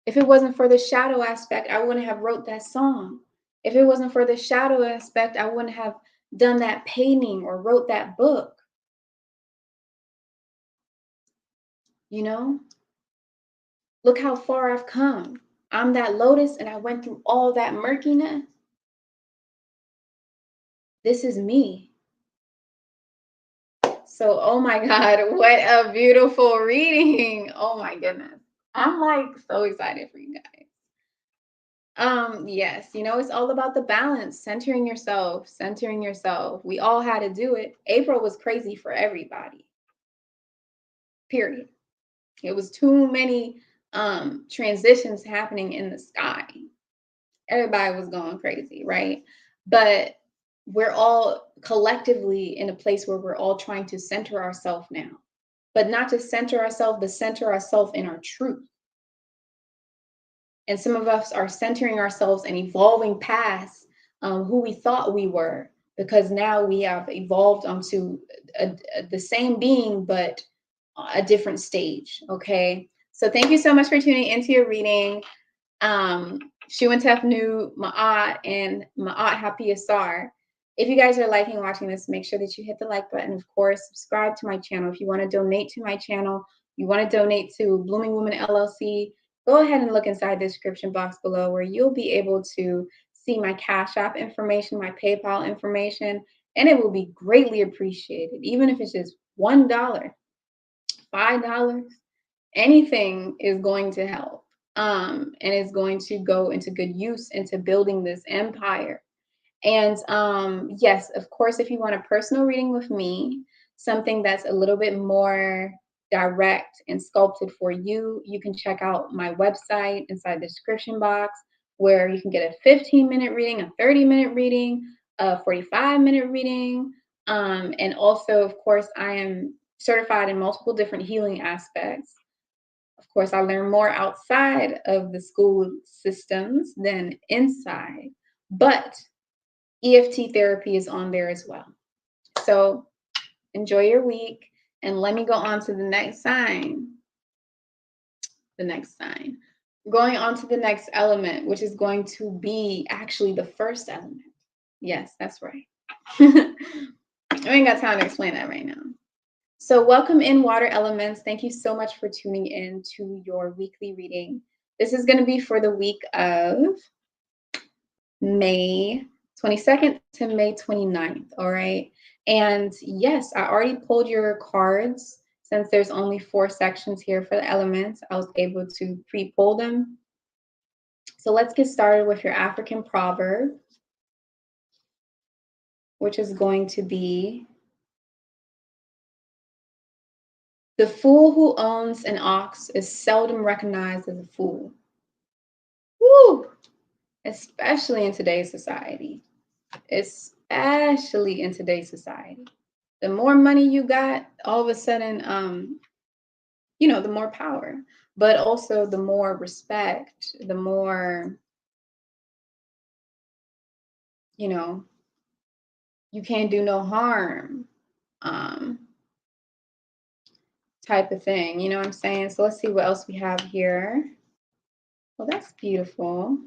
If it wasn't for the shadow aspect, I wouldn't have wrote that song. If it wasn't for the shadow aspect, I wouldn't have done that painting or wrote that book. Look how far I've come. I'm that lotus and I went through all that murkiness. This is me. So, oh my God, what a beautiful reading. Oh my goodness. I'm like so excited for you guys. Yes, it's all about the balance, centering yourself, centering yourself. We all had to do it. April was crazy for everybody. Period. It was too many transitions happening in the sky. Everybody was going crazy, right? But we're all collectively in a place where we're all trying to center ourselves now, but not to center ourselves, but center ourselves in our truth. And some of us are centering ourselves and evolving past who we thought we were, because now we have evolved onto the same being, but a different stage. Okay. So thank you so much for tuning into your reading. Shu and Tefnu, Ma'at, and Ma'at Happy Asar. If you guys are liking watching this, make sure that you hit the like button. Of course, subscribe to my channel. If you want to donate to my channel, you want to donate to Blooming Woman LLC, go ahead and look inside the description box below where you'll be able to see my Cash App information, my PayPal information, and it will be greatly appreciated. Even if it's just $1, $5, anything is going to help. And it's going to go into good use into building this empire. And yes, of course, if you want a personal reading with me, something that's a little bit more direct and sculpted for you, you can check out my website inside the description box, where you can get a 15-minute reading, a 30-minute reading, a 45-minute reading. And also, of course, I am certified in multiple different healing aspects. Of course, I learn more outside of the school systems than inside, but EFT therapy is on there as well. So enjoy your week, and let me go on to the next sign. The next sign. Going on to the next element, which is going to be actually the first element. Yes, that's right. I ain't got time to explain that right now. So, welcome in, water elements. Thank you so much for tuning in to your weekly reading. This is going to be for the week of May 22nd to May 29th. All right. And yes, I already pulled your cards. Since there's only 4 sections here for the elements, I was able to pre pull them. So, let's get started with your African proverb, which is going to be: the fool who owns an ox is seldom recognized as a fool. Woo! Especially in today's society. Especially in today's society. The more money you got, all of a sudden, the more power, but also the more respect, the more, you know, you can't do no harm, um, type of thing. You know what I'm saying? So let's see what else we have here. Well, that's beautiful.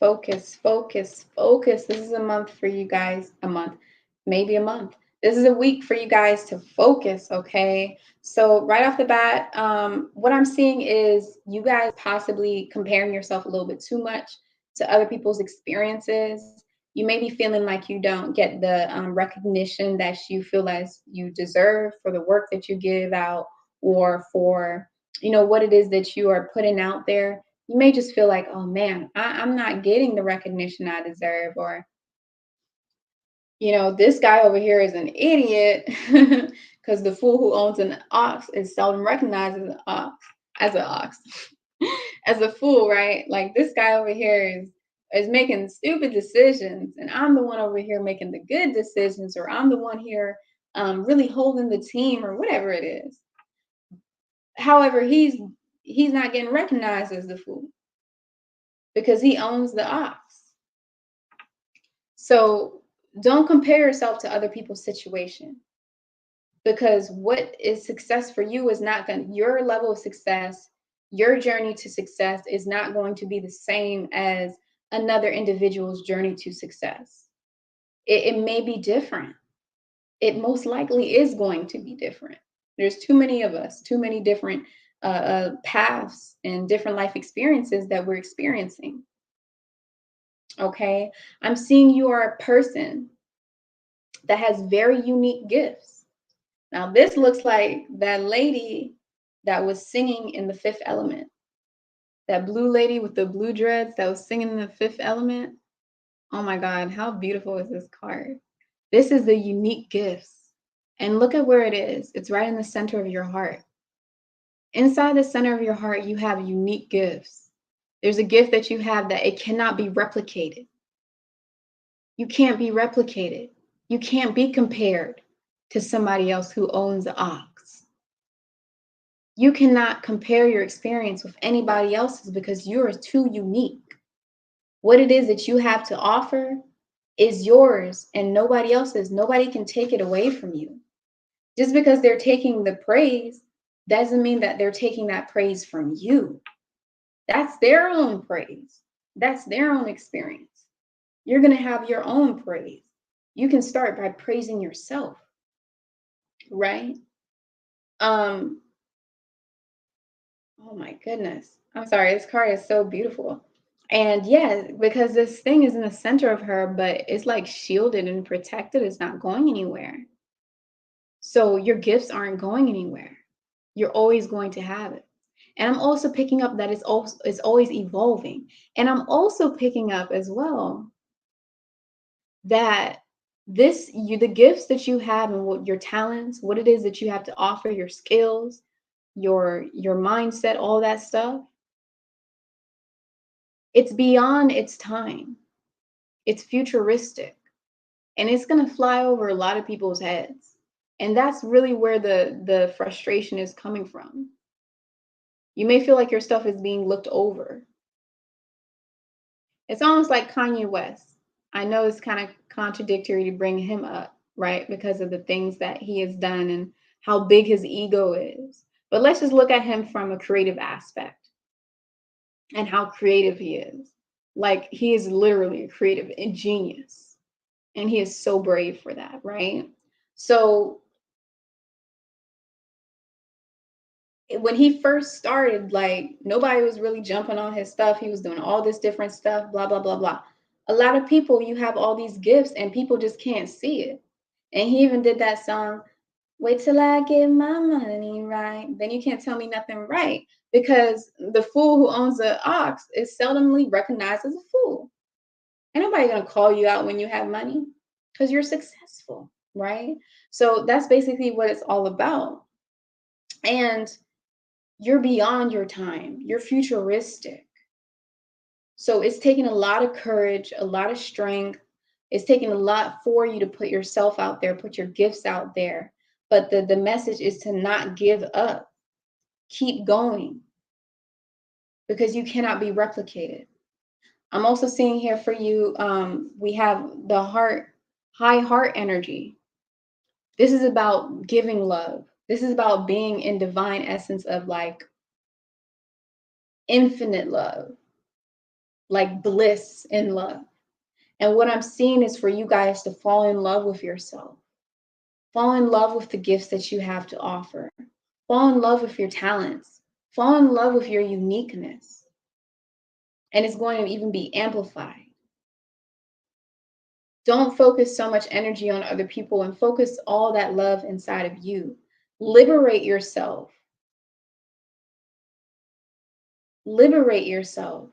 Focus, focus, focus. This is a month for you guys. A month, maybe a month. This is a week for you guys to focus, okay? So right off the bat, what I'm seeing is you guys possibly comparing yourself a little bit too much to other people's experiences. You may be feeling like you don't get the recognition that you feel as you deserve for the work that you give out, or for what it is that you are putting out there. You may just feel like, oh man, I'm not getting the recognition I deserve, or this guy over here is an idiot, because the fool who owns an ox is seldom recognized as an ox, as a fool, right? Like, this guy over here is making stupid decisions, and I'm the one over here making the good decisions, or I'm the one here really holding the team, or whatever it is. However, he's not getting recognized as the fool because he owns the ox. So don't compare yourself to other people's situation, because what is success for you is not going your level of success, your journey to success is not going to be the same as another individual's journey to success. It may be different. It most likely is going to be different. There's too many of us, too many different paths and different life experiences that we're experiencing. Okay. I'm seeing you are a person that has very unique gifts. Now, this looks like that lady that was singing in the Fifth Element, that blue lady with the blue dreads that was singing in the Fifth Element. Oh my God, how beautiful is this card? This is the unique gifts. And look at where it is. It's right in the center of your heart. Inside the center of your heart, you have unique gifts. There's a gift that you have that it cannot be replicated. You can't be replicated. You can't be compared to somebody else who owns the ox. You cannot compare your experience with anybody else's because you are too unique. What it is that you have to offer is yours and nobody else's. Nobody can take it away from you. Just because they're taking the praise doesn't mean that they're taking that praise from you. That's their own praise. That's their own experience. You're going to have your own praise. You can start by praising yourself, right? Oh my goodness. I'm sorry. This card is so beautiful. And yeah, because this thing is in the center of her, but it's like shielded and protected. It's not going anywhere. So your gifts aren't going anywhere. You're always going to have it. And I'm also picking up that it's always evolving. And I'm also picking up as well that the gifts that you have and what your talents, what it is that you have to offer, your skills, your mindset, all that stuff, it's beyond its time. It's futuristic, and it's going to fly over a lot of people's heads. And that's really where the frustration is coming from. You may feel like your stuff is being looked over. It's almost like Kanye West. I know it's kind of contradictory to bring him up, right? Because of the things that he has done and how big his ego is. But let's just look at him from a creative aspect and how creative he is. Like, he is literally a creative genius. And he is so brave for that, right? So when he first started, like nobody was really jumping on his stuff. He was doing all this different stuff, blah, blah, blah, blah. A lot of people, you have all these gifts and people just can't see it. And he even did that song, Wait Till I Get My Money Right. Then you can't tell me nothing right. Because the fool who owns the ox is seldomly recognized as a fool. Ain't nobody gonna call you out when you have money because you're successful, right? So that's basically what it's all about. And you're beyond your time, you're futuristic. So it's taking a lot of courage, a lot of strength. It's taking a lot for you to put yourself out there, put your gifts out there. But the message is to not give up. Keep going because you cannot be replicated. I'm also seeing here for you, we have the heart, high heart energy. This is about giving love. This is about being in divine essence of like infinite love, like bliss in love. And what I'm seeing is for you guys to fall in love with yourself, fall in love with the gifts that you have to offer, fall in love with your talents, fall in love with your uniqueness. And it's going to even be amplified. Don't focus so much energy on other people and focus all that love inside of you. Liberate yourself. Liberate yourself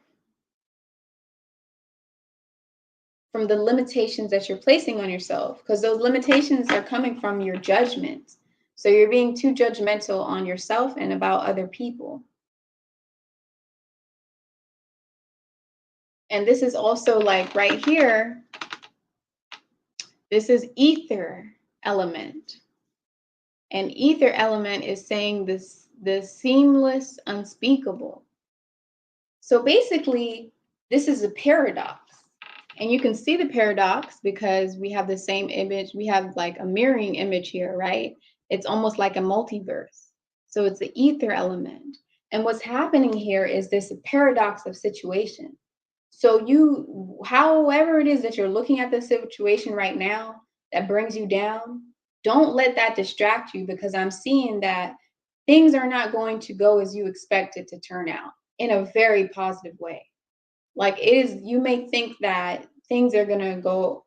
from the limitations that you're placing on yourself, because those limitations are coming from your judgment. So you're being too judgmental on yourself and about other people. And this is also like right here, this is ether element. And ether element is saying this, the seamless, unspeakable. So basically, this is a paradox. And you can see the paradox because we have the same image. We have like a mirroring image here, right? It's almost like a multiverse. So it's the ether element. And what's happening here is this paradox of situation. So you, however it is that you're looking at the situation right now that brings you down, don't let that distract you, because I'm seeing that things are not going to go as you expect it to turn out in a very positive way. Like it is, you may think that things are going to go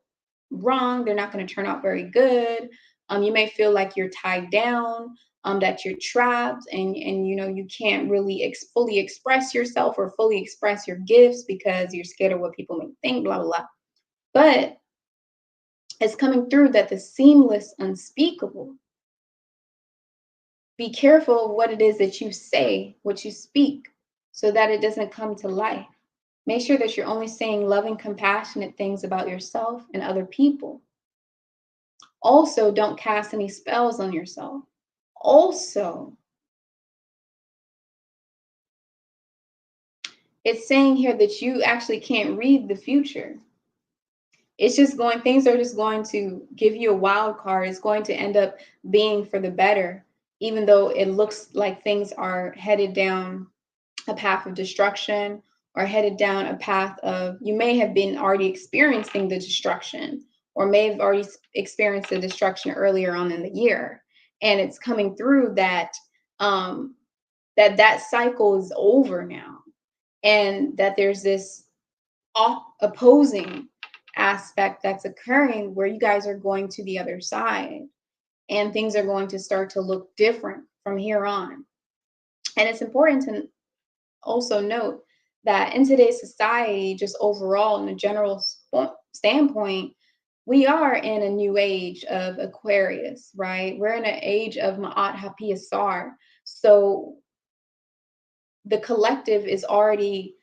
wrong, they're not going to turn out very good. You may feel like you're tied down, that you're trapped, and you know you can't really fully express yourself or fully express your gifts because you're scared of what people may think, blah blah blah. But it's coming through that the seamless, unspeakable. Be careful of what it is that you say, what you speak, so that it doesn't come to life. Make sure that you're only saying loving, compassionate things about yourself and other people. Also, don't cast any spells on yourself. Also, it's saying here that you actually can't read the future. It's just going, things are just going to give you a wild card. It's going to end up being for the better, even though it looks like things are headed down a path of destruction or headed down a path of, you may have been already experiencing the destruction or may have already experienced the destruction earlier on in the year. And it's coming through that that cycle is over now, and that there's this opposing aspect that's occurring where you guys are going to the other side and things are going to start to look different from here on. And it's important to also note that in today's society, just overall in a general standpoint, we are in a new age of Aquarius, right? We're in an age of Ma'at HaPiasar. So the collective is already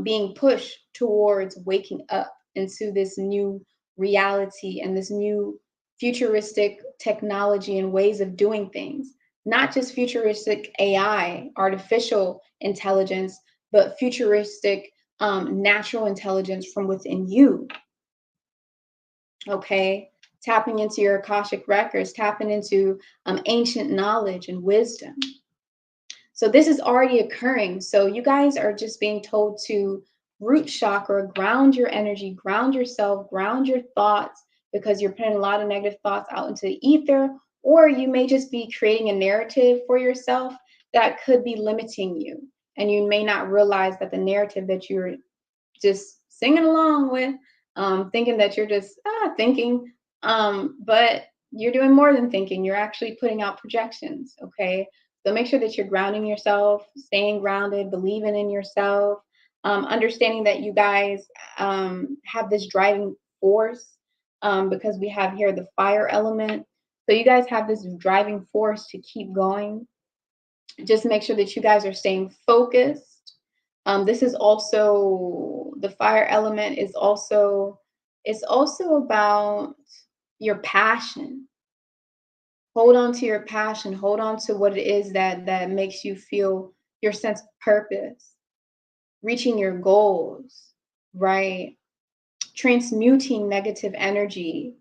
being pushed towards waking up into this new reality and this new futuristic technology and ways of doing things. Not just futuristic AI, artificial intelligence, but futuristic natural intelligence from within you. Okay, tapping into your Akashic records, tapping into ancient knowledge and wisdom. So this is already occurring. So you guys are just being told to root chakra, ground your energy, ground yourself, ground your thoughts, because you're putting a lot of negative thoughts out into the ether, or you may just be creating a narrative for yourself that could be limiting you. And you may not realize that the narrative that you're just singing along with, thinking that you're just thinking, but you're doing more than thinking. You're actually putting out projections, okay? So make sure that you're grounding yourself, staying grounded, believing in yourself, understanding that you guys have this driving force, because we have here the fire element. So you guys have this driving force to keep going. Just make sure that you guys are staying focused. This is also the fire element is also, it's also about your passion. Hold on to your passion. Hold on to what it is that makes you feel your sense of purpose, reaching your goals, right? Transmuting negative energy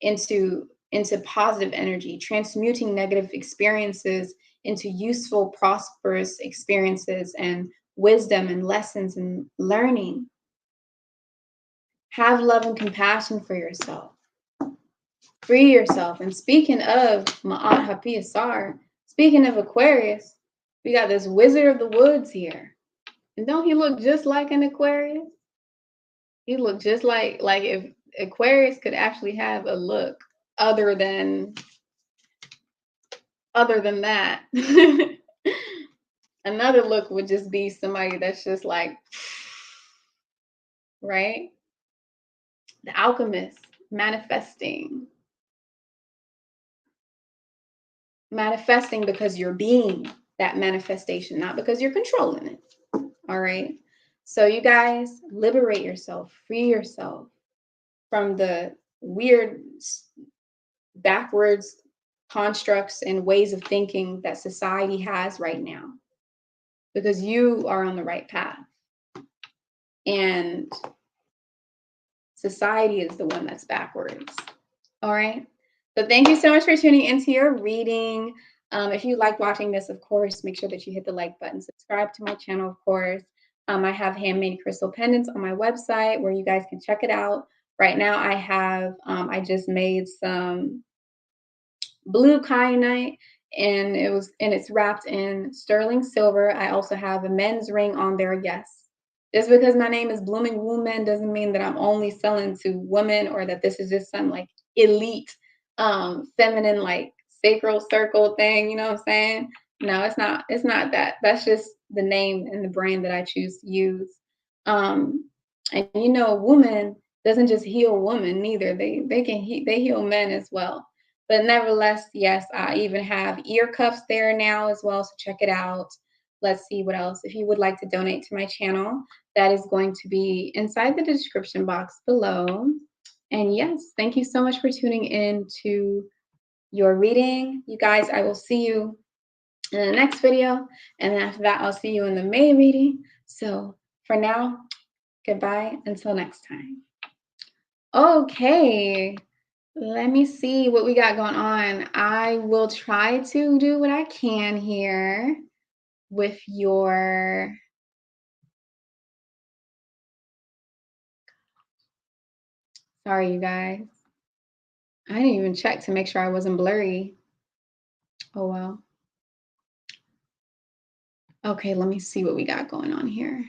into positive energy, transmuting negative experiences into useful, prosperous experiences and wisdom and lessons and learning. Have love and compassion for yourself. Free yourself. And speaking of Ma'at Hapi Asar, speaking of Aquarius, we got this Wizard of the Woods here. And don't he look just like an Aquarius? He looked just like if Aquarius could actually have a look other than that. Another look would just be somebody that's just like, right? The alchemist, manifesting. Manifesting because you're being that manifestation, not because you're controlling it. All right. So you guys liberate yourself, free yourself from the weird backwards constructs and ways of thinking that society has right now, because you are on the right path and society is the one that's backwards. All right. So thank you so much for tuning into your reading. If you like watching this, of course, make sure that you hit the like button, subscribe to my channel, of course. I have handmade crystal pendants on my website where you guys can check it out. Right now I have, I just made some blue kyanite, and it's wrapped in sterling silver. I also have a men's ring on there. Yes, just because my name is Blooming Woman doesn't mean that I'm only selling to women, or that this is just some like elite feminine like sacral circle thing, you know what I'm saying? No, it's not that. That's just the name and the brand that I choose to use. And woman doesn't just heal women neither. They heal men as well. But nevertheless, yes, I even have ear cuffs there now as well. So check it out. Let's see what else. If you would like to donate to my channel, that is going to be inside the description box below. And yes, thank you so much for tuning in to your reading. You guys, I will see you in the next video. And then after that, I'll see you in the May reading. So for now, goodbye until next time. Okay. Let me see what we got going on. I will try to do what I can here with your... Sorry, you guys. I didn't even check to make sure I wasn't blurry. Oh, well. Okay, let me see what we got going on here.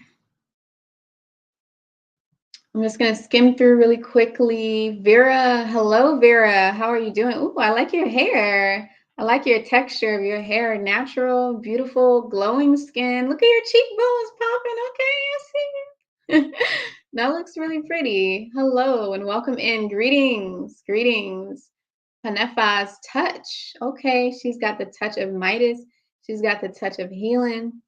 I'm just going to skim through really quickly. Vera, hello, Vera. How are you doing? Oh, I like your hair. I like your texture of your hair. Natural, beautiful, glowing skin. Look at your cheekbones popping. Okay, I see you. That looks really pretty. Hello and welcome in. Greetings. Greetings. Panefa's touch. Okay, she's got the touch of Midas. She's got the touch of healing.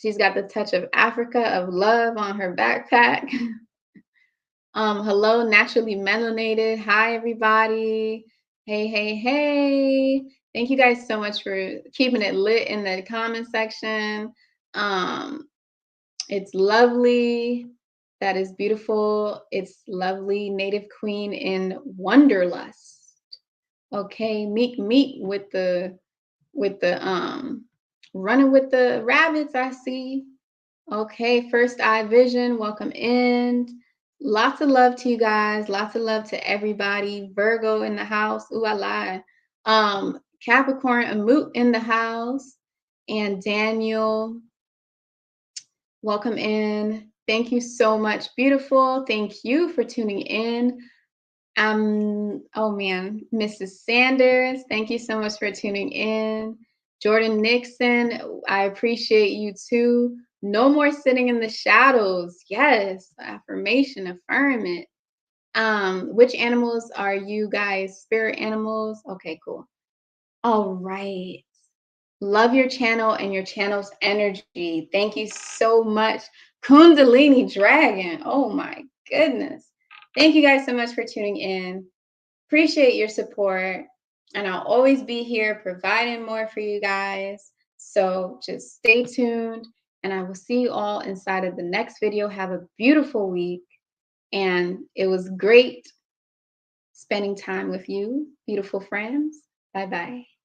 She's got the touch of Africa, of love on her backpack. Hello, naturally melanated. Hi, everybody. Hey, hey, hey. Thank you guys so much for keeping it lit in the comment section. It's lovely. That is beautiful. It's lovely. Native Queen in Wonderlust. Okay, meek with the running with the rabbits, I see. Okay, First Eye Vision, welcome in. Lots of love to you guys. Lots of love to everybody. Virgo in the house. Ooh, I lied. Capricorn, a moot in the house. And Daniel, welcome in. Thank you so much, beautiful. Thank you for tuning in. Oh man, Mrs. Sanders, thank you so much for tuning in. Jordan Nixon, I appreciate you too. No more sitting in the shadows. Yes, affirmation, affirm it. Which animals are you guys? Spirit animals? Okay, cool. All right. Love your channel and your channel's energy. Thank you so much. Kundalini Dragon. Oh my goodness. Thank you guys so much for tuning in. Appreciate your support. And I'll always be here providing more for you guys. So just stay tuned. And I will see you all inside of the next video. Have a beautiful week. And it was great spending time with you, beautiful friends. Bye bye.